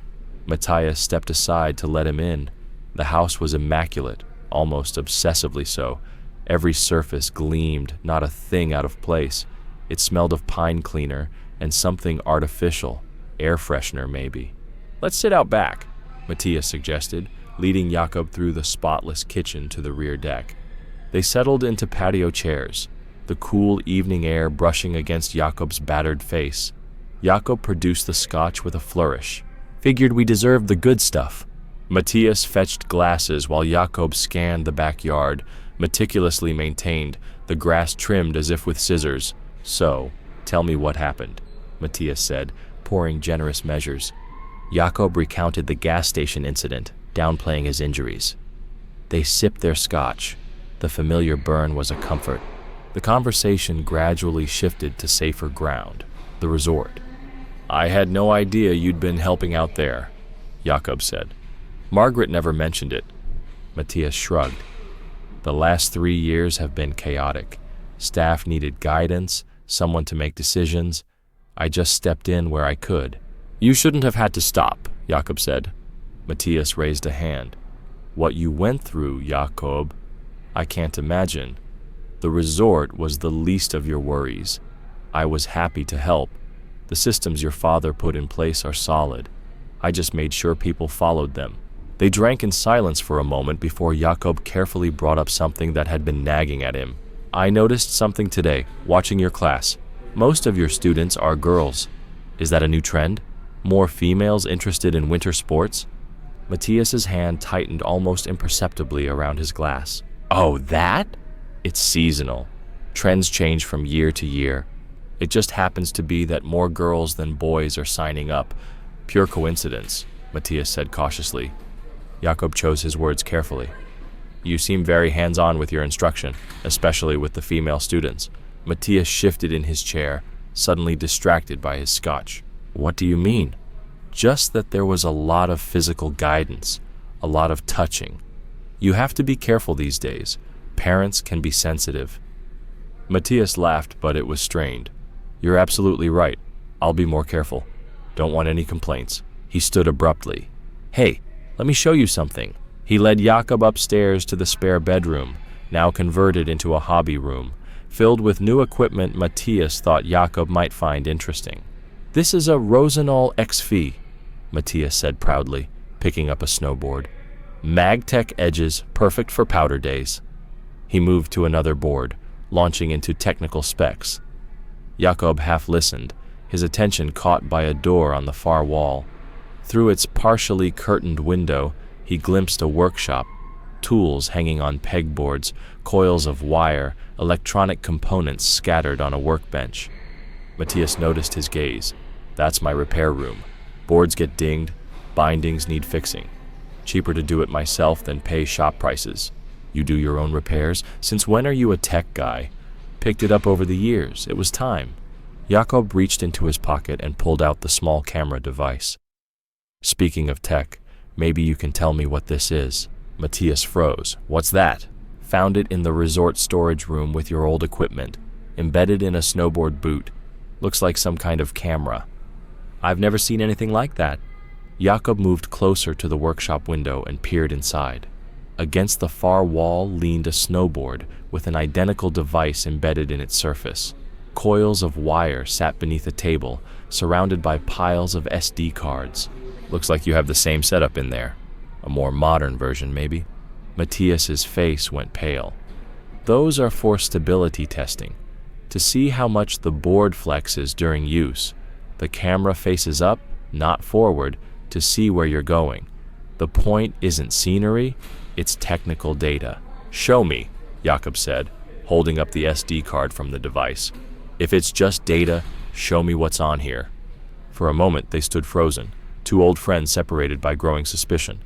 Matthias stepped aside to let him in. The house was immaculate, almost obsessively so. Every surface gleamed, not a thing out of place. It smelled of pine cleaner and something artificial, air freshener maybe. "Let's sit out back," Matthias suggested, leading Jakob through the spotless kitchen to the rear deck. They settled into patio chairs, the cool evening air brushing against Jakob's battered face. Jakob produced the scotch with a flourish. "Figured we deserved the good stuff." Matthias fetched glasses while Jakob scanned the backyard, meticulously maintained, the grass trimmed as if with scissors. "So, tell me what happened," Matthias said, pouring generous measures. Jakob recounted the gas station incident, downplaying his injuries. They sipped their scotch. The familiar burn was a comfort. The conversation gradually shifted to safer ground, the resort. "I had no idea you'd been helping out there," Jakob said. "Margaret never mentioned it." Matthias shrugged. "The last 3 years have been chaotic. Staff needed guidance, someone to make decisions. I just stepped in where I could." "You shouldn't have had to stop," Jakob said. Matthias raised a hand. "What you went through, Jakob, I can't imagine. The resort was the least of your worries. I was happy to help. The systems your father put in place are solid. I just made sure people followed them." They drank in silence for a moment before Jakob carefully brought up something that had been nagging at him. "I noticed something today, watching your class. Most of your students are girls. Is that a new trend? More females interested in winter sports?" Matthias's hand tightened almost imperceptibly around his glass. "Oh, that? It's seasonal. Trends change from year to year. It just happens to be that more girls than boys are signing up. Pure coincidence," Matthias said cautiously. Jakob chose his words carefully. "You seem very hands-on with your instruction, especially with the female students." Matthias shifted in his chair, suddenly distracted by his scotch. "What do you mean?" "Just that there was a lot of physical guidance, a lot of touching. You have to be careful these days. Parents can be sensitive." Matthias laughed, but it was strained. "You're absolutely right. I'll be more careful. Don't want any complaints." He stood abruptly. "Hey, let me show you something." He led Jakob upstairs to the spare bedroom, now converted into a hobby room, filled with new equipment Matthias thought Jakob might find interesting. "This is a Rosenol XV," Matthias said proudly, picking up a snowboard. "Magtech edges, perfect for powder days." He moved to another board, launching into technical specs. Jakob half listened, his attention caught by a door on the far wall. Through its partially curtained window, he glimpsed a workshop, tools hanging on pegboards, coils of wire, electronic components scattered on a workbench. Matthias noticed his gaze. "That's my repair room. Boards get dinged, bindings need fixing. Cheaper to do it myself than pay shop prices." "You do your own repairs? Since when are you a tech guy?" "Picked it up over the years. It was time." Jakob reached into his pocket and pulled out the small camera device. "Speaking of tech, maybe you can tell me what this is." Matthias froze. "What's that?" "Found it in the resort storage room with your old equipment, embedded in a snowboard boot. Looks like some kind of camera." "I've never seen anything like that." Jakob moved closer to the workshop window and peered inside. Against the far wall leaned a snowboard with an identical device embedded in its surface. Coils of wire sat beneath a table, surrounded by piles of SD cards. "Looks like you have the same setup in there. A more modern version, maybe?" Matthias's face went pale. "Those are for stability testing, to see how much the board flexes during use. The camera faces up, not forward, to see where you're going. The point isn't scenery, it's technical data." "Show me," Jakob said, holding up the SD card from the device. If it's just data, show me what's on here. For a moment, they stood frozen, two old friends separated by growing suspicion.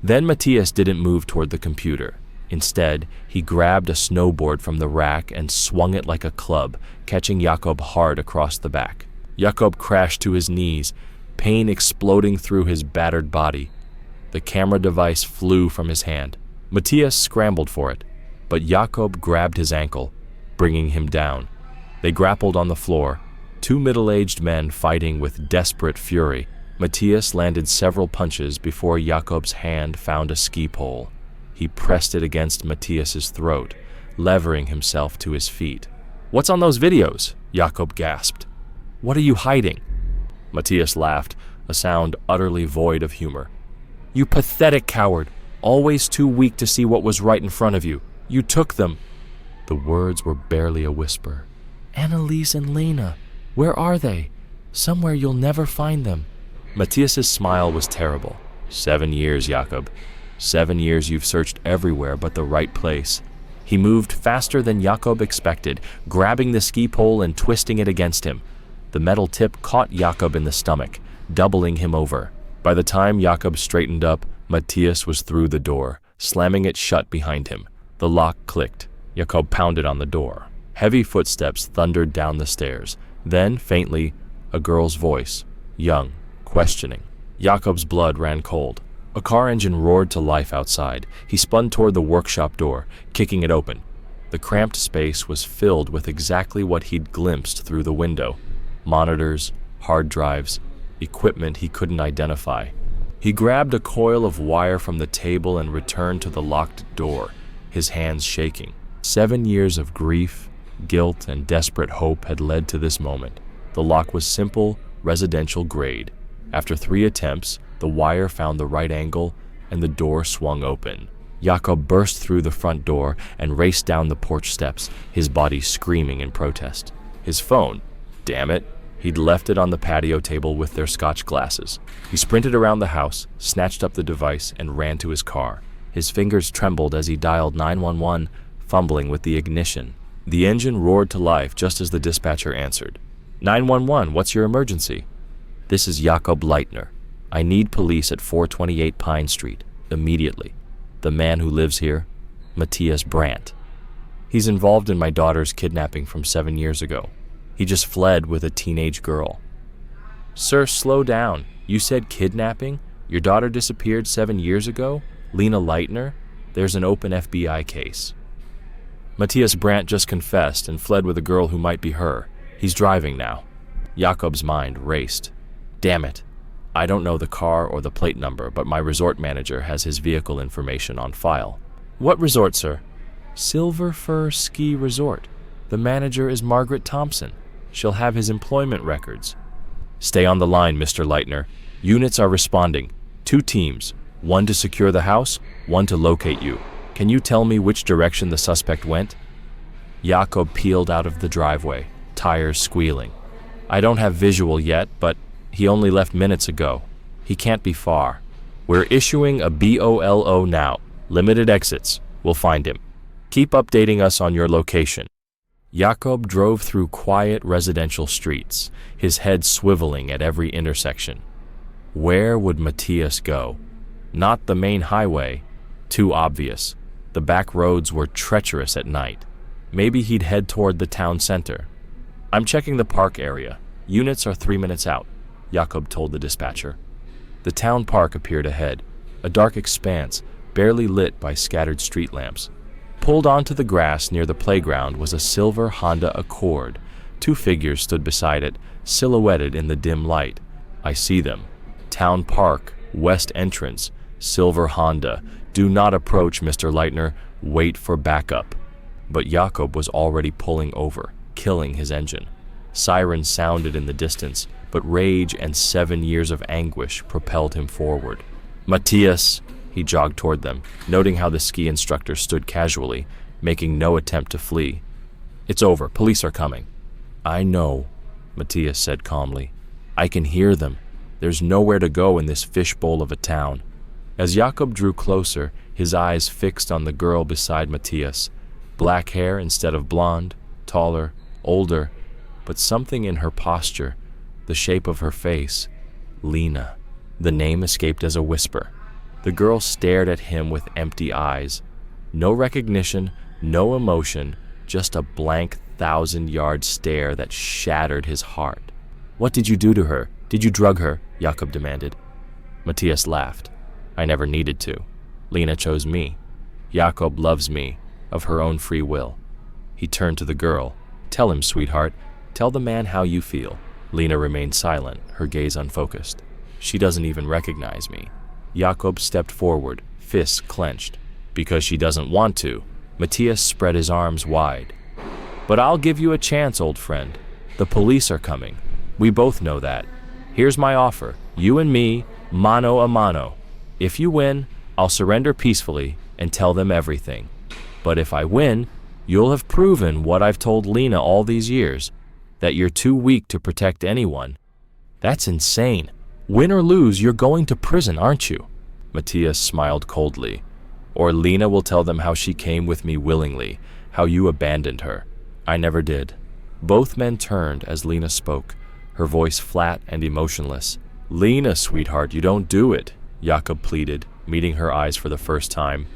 Then Matthias didn't move toward the computer. Instead, he grabbed a snowboard from the rack and swung it like a club, catching Jakob hard across the back. Jakob crashed to his knees, pain exploding through his battered body. The camera device flew from his hand. Matthias scrambled for it, but Jakob grabbed his ankle, bringing him down. They grappled on the floor, two middle-aged men fighting with desperate fury. Matthias landed several punches before Jakob's hand found a ski pole. He pressed it against Matthias's throat, levering himself to his feet. "What's on those videos?" Jakob gasped. "What are you hiding?" Matthias laughed, a sound utterly void of humor. "You pathetic coward, always too weak to see what was right in front of you. You took them." The words were barely a whisper. "Annalise and Lena, where are they? Somewhere you'll never find them." Matthias's smile was terrible. 7 years, Jakob. 7 years you've searched everywhere but the right place. He moved faster than Jakob expected, grabbing the ski pole and twisting it against him. The metal tip caught Jakob in the stomach, doubling him over. By the time Jakob straightened up, Matthias was through the door, slamming it shut behind him. The lock clicked. Jakob pounded on the door. Heavy footsteps thundered down the stairs. Then, faintly, a girl's voice, young, questioning. Jakob's blood ran cold. A car engine roared to life outside. He spun toward the workshop door, kicking it open. The cramped space was filled with exactly what he'd glimpsed through the window. Monitors, hard drives, equipment he couldn't identify. He grabbed a coil of wire from the table and returned to the locked door, his hands shaking. 7 years of grief, guilt, and desperate hope had led to this moment. The lock was simple, residential grade. After 3 attempts, the wire found the right angle, and the door swung open. Jakob burst through the front door and raced down the porch steps, his body screaming in protest. His phone, damn it, he'd left it on the patio table with their Scotch glasses. He sprinted around the house, snatched up the device, and ran to his car. His fingers trembled as he dialed 911, fumbling with the ignition. The engine roared to life just as the dispatcher answered. 911, what's your emergency? This is Jakob Leitner. I need police at 428 Pine Street, immediately. The man who lives here, Matthias Brandt. He's involved in my daughter's kidnapping from 7 years ago. He just fled with a teenage girl. Sir, slow down. You said kidnapping? Your daughter disappeared 7 years ago? Lena Leitner? There's an open FBI case. Matthias Brandt just confessed and fled with a girl who might be her. He's driving now. Jakob's mind raced. Damn it. I don't know the car or the plate number, but my resort manager has his vehicle information on file. What resort, sir? Silver Fir Ski Resort. The manager is Margaret Thompson. She'll have his employment records. Stay on the line, Mr. Leitner. Units are responding. 2 teams. 1 to secure the house, 1 to locate you. Can you tell me which direction the suspect went? Jakob peeled out of the driveway, tires squealing. I don't have visual yet, but he only left minutes ago. He can't be far. We're issuing a BOLO now. Limited exits. We'll find him. Keep updating us on your location. Jakob drove through quiet residential streets, his head swiveling at every intersection. Where would Matthias go? Not the main highway. Too obvious. The back roads were treacherous at night. Maybe he'd head toward the town center. I'm checking the park area. Units are 3 minutes out, Jakob told the dispatcher. The town park appeared ahead, a dark expanse, barely lit by scattered street lamps. Pulled onto the grass near the playground was a silver Honda Accord. 2 figures stood beside it, silhouetted in the dim light. I see them. Town Park, west entrance, silver Honda. Do not approach, Mr. Leitner. Wait for backup. But Jakob was already pulling over, killing his engine. Sirens sounded in the distance, but rage and 7 years of anguish propelled him forward. Matthias! He jogged toward them, noting how the ski instructor stood casually, making no attempt to flee. It's over. Police are coming. I know, Matthias said calmly. I can hear them. There's nowhere to go in this fishbowl of a town. As Jakob drew closer, his eyes fixed on the girl beside Matthias. Black hair instead of blonde, taller, older, but something in her posture, the shape of her face, Lena. The name escaped as a whisper. The girl stared at him with empty eyes. No recognition, no emotion, just a blank 1,000-yard stare that shattered his heart. "What did you do to her? Did you drug her?" Jakob demanded. Matthias laughed. "I never needed to. Lena chose me. Jakob loves me, of her own free will." He turned to the girl. "Tell him, sweetheart. Tell the man how you feel." Lena remained silent, her gaze unfocused. "She doesn't even recognize me." Jakob stepped forward, fists clenched. "Because she doesn't want to." Matthias spread his arms wide. "But I'll give you a chance, old friend. The police are coming. We both know that. Here's my offer. You and me, mano a mano. If you win, I'll surrender peacefully and tell them everything. But if I win, you'll have proven what I've told Lena all these years, that you're too weak to protect anyone." "That's insane. Win or lose, you're going to prison, aren't you?" Matthias smiled coldly. "Or Lena will tell them how she came with me willingly, how you abandoned her." "I never did." Both men turned as Lena spoke, her voice flat and emotionless. "Lena, sweetheart, you don't do it," Jakob pleaded, meeting her eyes for the first time.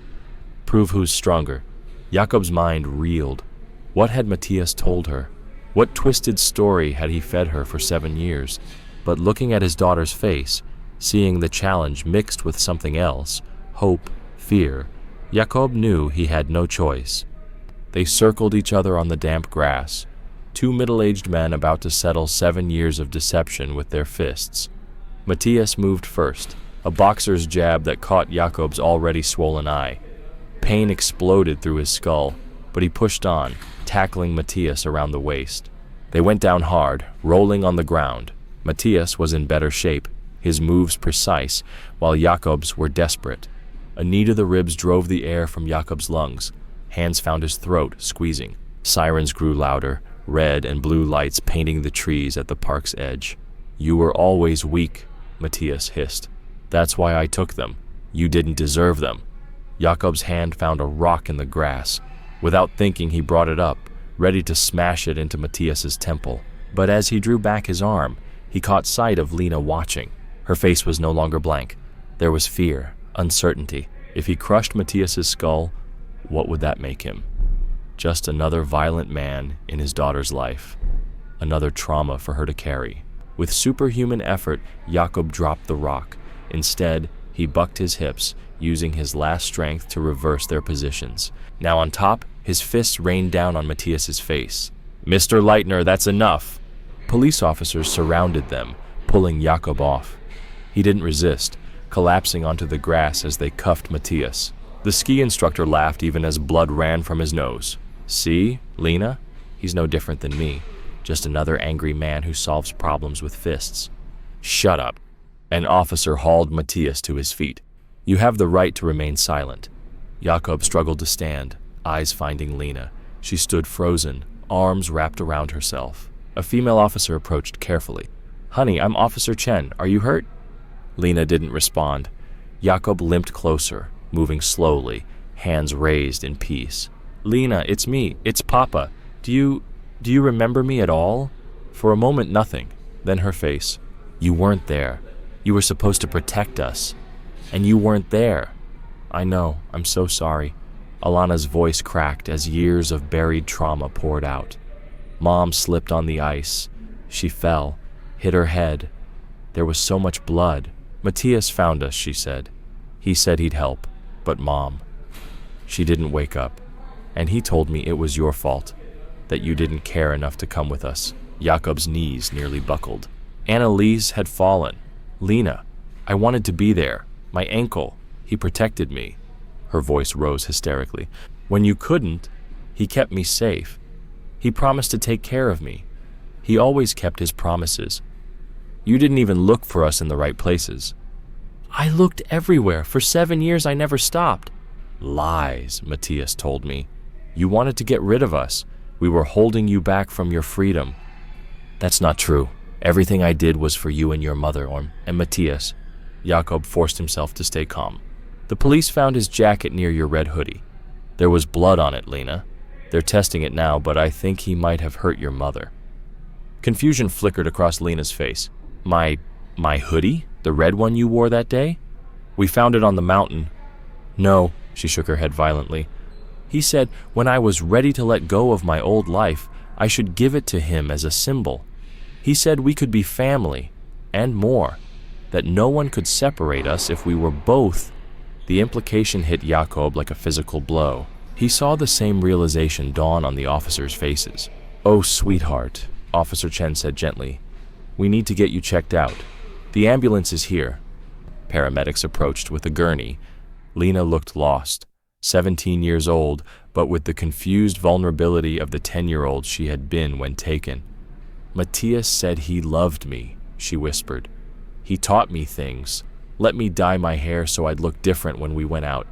"Prove who's stronger." Jakob's mind reeled. What had Matthias told her? What twisted story had he fed her for 7 years? But looking at his daughter's face, seeing the challenge mixed with something else, hope, fear, Jakob knew he had no choice. They circled each other on the damp grass, two middle-aged men about to settle 7 years of deception with their fists. Matthias moved first, a boxer's jab that caught Jakob's already swollen eye. Pain exploded through his skull, but he pushed on, tackling Matthias around the waist. They went down hard, rolling on the ground. Matthias was in better shape, his moves precise, while Jakob's were desperate. A knee to the ribs drove the air from Jakob's lungs. Hands found his throat, squeezing. Sirens grew louder, red and blue lights painting the trees at the park's edge. "You were always weak," Matthias hissed. "That's why I took them. You didn't deserve them." Jakob's hand found a rock in the grass. Without thinking, he brought it up, ready to smash it into Matthias's temple. But as he drew back his arm, he caught sight of Lena watching. Her face was no longer blank. There was fear, uncertainty. If he crushed Matthias's skull, what would that make him? Just another violent man in his daughter's life. Another trauma for her to carry. With superhuman effort, Jakob dropped the rock. Instead, he bucked his hips, using his last strength to reverse their positions. Now on top, his fists rained down on Matthias's face. "Mr. Leitner, that's enough." Police officers surrounded them, pulling Jakob off. He didn't resist, collapsing onto the grass as they cuffed Matthias. The ski instructor laughed even as blood ran from his nose. "See, Lena? He's no different than me. Just another angry man who solves problems with fists." "Shut up." An officer hauled Matthias to his feet. "You have the right to remain silent." Jakob struggled to stand, eyes finding Lena. She stood frozen, arms wrapped around herself. A female officer approached carefully. "Honey, I'm Officer Chen. Are you hurt?" Lena didn't respond. Jakob limped closer, moving slowly, hands raised in peace. "Lena, it's me. It's Papa. Do you remember me at all?" For a moment, nothing. Then her face. "You weren't there. You were supposed to protect us. And you weren't there." "I know. I'm so sorry." Alana's voice cracked as years of buried trauma poured out. Mom slipped on the ice. She fell, hit her head. There was so much blood. "Matthias found us," she said. "He said he'd help. But Mom." She didn't wake up. "And he told me it was your fault, that you didn't care enough to come with us." Jakob's knees nearly buckled. Annalise had fallen. "Lena, I wanted to be there. My ankle. He protected me." Her voice rose hysterically. "When you couldn't, he kept me safe. He promised to take care of me. He always kept his promises. You didn't even look for us in the right places." "I looked everywhere. For 7 years I never stopped." "Lies," Matthias told me. "You wanted to get rid of us. We were holding you back from your freedom." "That's not true. Everything I did was for you and your mother, and Matthias." Jakob forced himself to stay calm. "The police found his jacket near your red hoodie. There was blood on it, Lena. They're testing it now, but I think he might have hurt your mother." Confusion flickered across Lena's face. My hoodie? The red one you wore that day? We found it on the mountain. No, she shook her head violently. He said when I was ready to let go of my old life, I should give it to him as a symbol. He said we could be family, and more, that no one could separate us if we were both. The implication hit Jakob like a physical blow. He saw the same realization dawn on the officers' faces. Oh, sweetheart, Officer Chen said gently. We need to get you checked out. The ambulance is here. Paramedics approached with a gurney. Lena looked lost, 17 years old, but with the confused vulnerability of the 10-year-old she had been when taken. Matthias said he loved me, she whispered. He taught me things, let me dye my hair so I'd look different when we went out.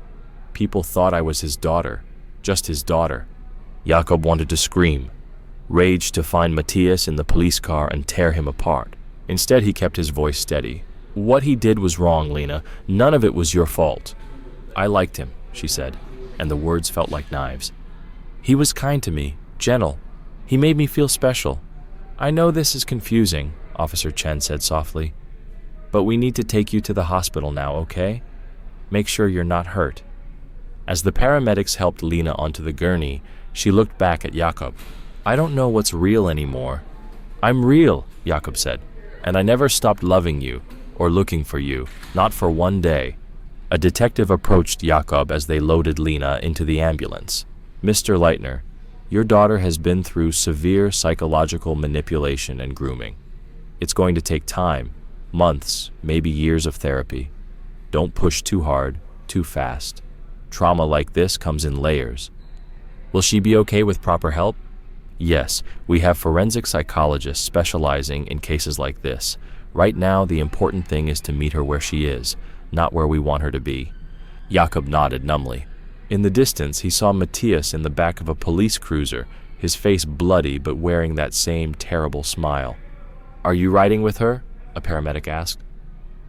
People thought I was his daughter, just his daughter. Jakob wanted to scream, raged to find Matthias in the police car and tear him apart. Instead, he kept his voice steady. What he did was wrong, Lena. None of it was your fault. I liked him, she said, and the words felt like knives. He was kind to me, gentle. He made me feel special. I know this is confusing, Officer Chen said softly, but we need to take you to the hospital now, okay? Make sure you're not hurt. As the paramedics helped Lena onto the gurney, she looked back at Jakob. I don't know what's real anymore. I'm real, Jakob said, and I never stopped loving you or looking for you, not for one day. A detective approached Jakob as they loaded Lena into the ambulance. Mr. Leitner, your daughter has been through severe psychological manipulation and grooming. It's going to take time, months, maybe years of therapy. Don't push too hard, too fast. Trauma like this comes in layers. Will she be okay with proper help? Yes, we have forensic psychologists specializing in cases like this. Right now, the important thing is to meet her where she is, not where we want her to be. Jakob nodded numbly. In the distance, he saw Matthias in the back of a police cruiser, his face bloody but wearing that same terrible smile. Are you riding with her? A paramedic asked.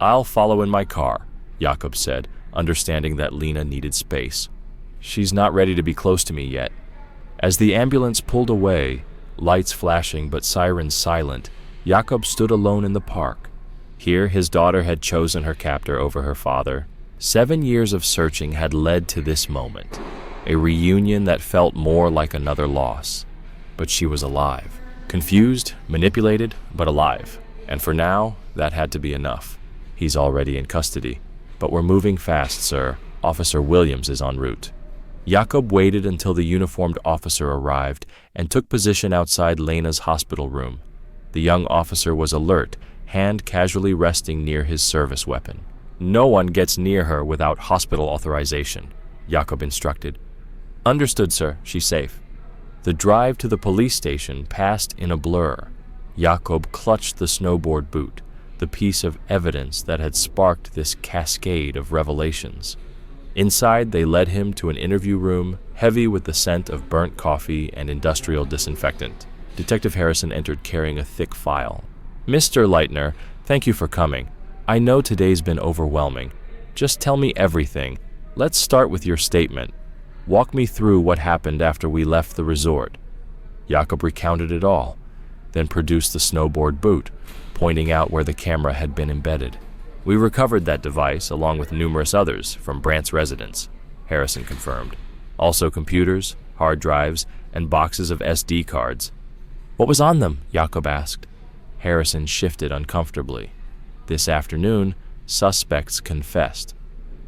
I'll follow in my car, Jakob said, understanding that Lena needed space. She's not ready to be close to me yet. As the ambulance pulled away, lights flashing but sirens silent, Jakob stood alone in the park. Here his daughter had chosen her captor over her father. 7 years of searching had led to this moment, a reunion that felt more like another loss. But she was alive. Confused, manipulated, but alive. And for now, that had to be enough. He's already in custody. But we're moving fast, sir. Officer Williams is en route. Jakob waited until the uniformed officer arrived and took position outside Lena's hospital room. The young officer was alert, hand casually resting near his service weapon. No one gets near her without hospital authorization, Jakob instructed. Understood, sir. She's safe. The drive to the police station passed in a blur. Jakob clutched the snowboard boot, the piece of evidence that had sparked this cascade of revelations. Inside, they led him to an interview room, heavy with the scent of burnt coffee and industrial disinfectant. Detective Harrison entered carrying a thick file. Mr. Leitner, thank you for coming. I know today's been overwhelming. Just tell me everything. Let's start with your statement. Walk me through what happened after we left the resort. Jakob recounted it all, then produced the snowboard boot, pointing out where the camera had been embedded. We recovered that device along with numerous others from Brandt's residence, Harrison confirmed. Also computers, hard drives, and boxes of SD cards. What was on them? Jakob asked. Harrison shifted uncomfortably. This afternoon, suspects confessed.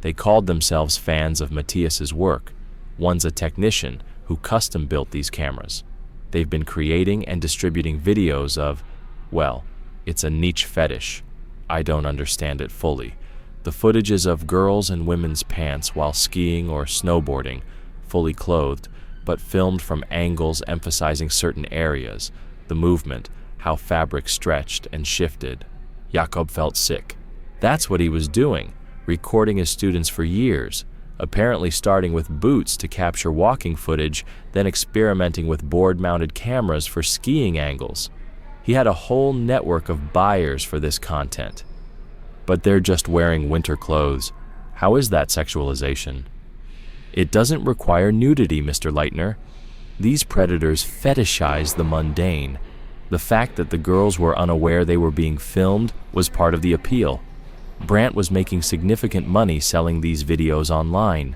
They called themselves fans of Matthias's work. One's a technician who custom-built these cameras. They've been creating and distributing videos of, well, it's a niche fetish. I don't understand it fully. The footage is of girls in women's pants while skiing or snowboarding, fully clothed, but filmed from angles emphasizing certain areas, the movement, how fabric stretched and shifted. Jakob felt sick. That's what he was doing, recording his students for years, apparently starting with boots to capture walking footage, then experimenting with board-mounted cameras for skiing angles. He had a whole network of buyers for this content. But they're just wearing winter clothes. How is that sexualization? It doesn't require nudity, Mr. Leitner. These predators fetishize the mundane. The fact that the girls were unaware they were being filmed was part of the appeal. Brandt was making significant money selling these videos online.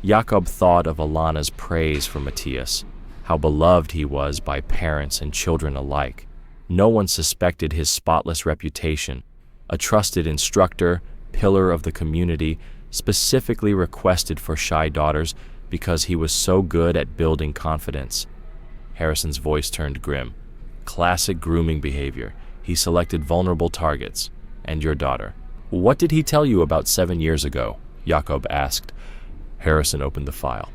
Jakob thought of Alana's praise for Matthias, how beloved he was by parents and children alike. No one suspected his spotless reputation, a trusted instructor, pillar of the community, specifically requested for shy daughters because he was so good at building confidence. Harrison's voice turned grim. Classic grooming behavior. He selected vulnerable targets. And your daughter. What did he tell you about 7 years ago? Jakob asked. Harrison opened the file.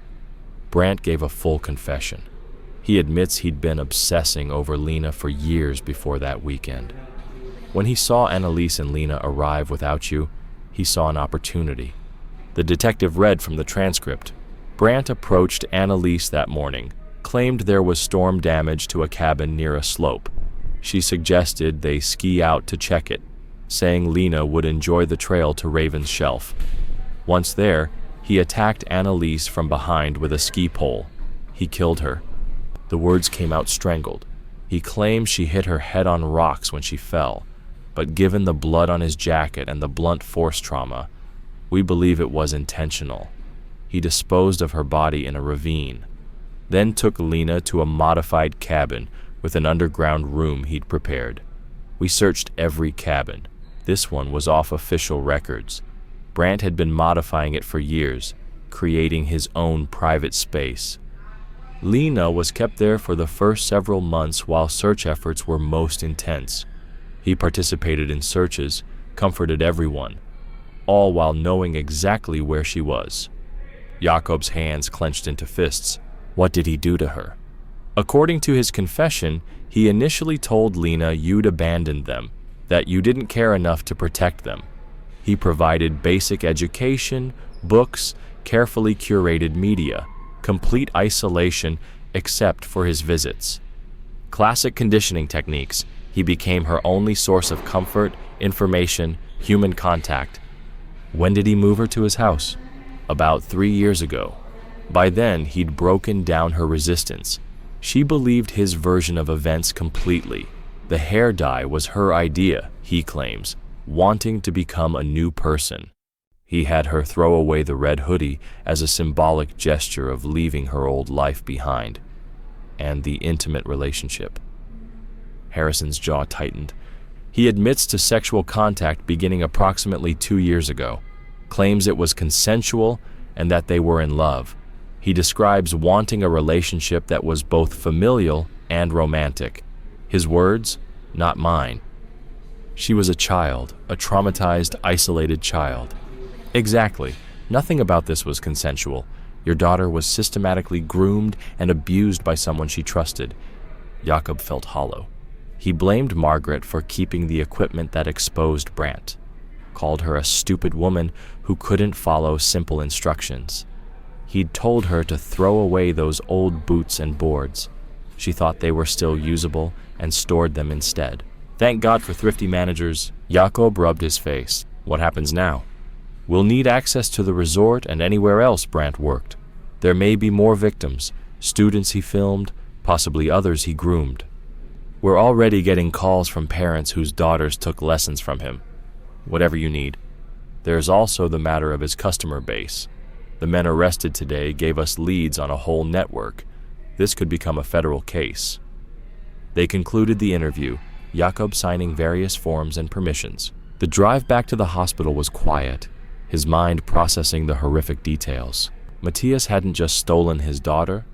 Brandt gave a full confession. He admits he'd been obsessing over Lena for years before that weekend. When he saw Annalise and Lena arrive without you, he saw an opportunity. The detective read from the transcript. Brandt approached Annalise that morning, claimed there was storm damage to a cabin near a slope. She suggested they ski out to check it, saying Lena would enjoy the trail to Raven's Shelf. Once there, he attacked Annalise from behind with a ski pole. He killed her. The words came out strangled. He claimed she hit her head on rocks when she fell, but given the blood on his jacket and the blunt force trauma, we believe it was intentional. He disposed of her body in a ravine, then took Lena to a modified cabin with an underground room he'd prepared. We searched every cabin. This one was off official records. Brandt had been modifying it for years, creating his own private space. Lena was kept there for the first several months while search efforts were most intense. He participated in searches, comforted everyone, all while knowing exactly where she was. Jakob's hands clenched into fists. What did he do to her? According to his confession, he initially told Lena you'd abandoned them, that you didn't care enough to protect them. He provided basic education, books, carefully curated media, complete isolation except for his visits. Classic conditioning techniques. He became her only source of comfort, information, human contact. When did he move her to his house? About 3 years ago. By then, he'd broken down her resistance. She believed his version of events completely. The hair dye was her idea, he claims, wanting to become a new person. He had her throw away the red hoodie as a symbolic gesture of leaving her old life behind, and the intimate relationship. Harrison's jaw tightened. He admits to sexual contact beginning approximately 2 years ago, claims it was consensual and that they were in love. He describes wanting a relationship that was both familial and romantic. His words, not mine. She was a child, a traumatized, isolated child. Exactly. Nothing about this was consensual. Your daughter was systematically groomed and abused by someone she trusted. Jakob felt hollow. He blamed Margaret for keeping the equipment that exposed Brandt, called her a stupid woman who couldn't follow simple instructions. He'd told her to throw away those old boots and boards. She thought they were still usable and stored them instead. Thank God for thrifty managers. Jakob rubbed his face. What happens now? We'll need access to the resort and anywhere else Brandt worked. There may be more victims, students he filmed, possibly others he groomed. We're already getting calls from parents whose daughters took lessons from him. Whatever you need. There's also the matter of his customer base. The men arrested today gave us leads on a whole network. This could become a federal case. They concluded the interview, Jakob signing various forms and permissions. The drive back to the hospital was quiet, his mind processing the horrific details. Matthias hadn't just stolen his daughter.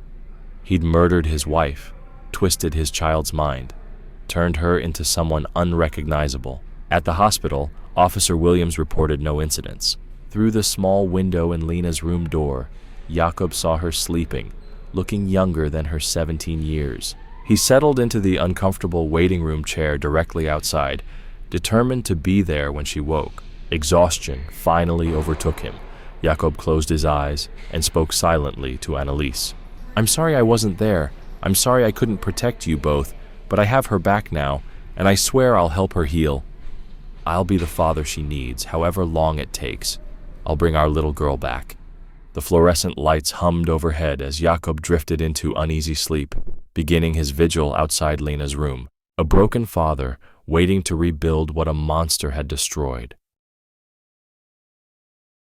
He'd murdered his wife, twisted his child's mind, turned her into someone unrecognizable. At the hospital, Officer Williams reported no incidents. Through the small window in Lena's room door, Jakob saw her sleeping, looking younger than her 17 years. He settled into the uncomfortable waiting room chair directly outside, determined to be there when she woke. Exhaustion finally overtook him. Jakob closed his eyes and spoke silently to Annalise. I'm sorry I wasn't there. I'm sorry I couldn't protect you both, but I have her back now, and I swear I'll help her heal. I'll be the father she needs, however long it takes. I'll bring our little girl back. The fluorescent lights hummed overhead as Jakob drifted into uneasy sleep, beginning his vigil outside Lena's room. A broken father waiting to rebuild what a monster had destroyed.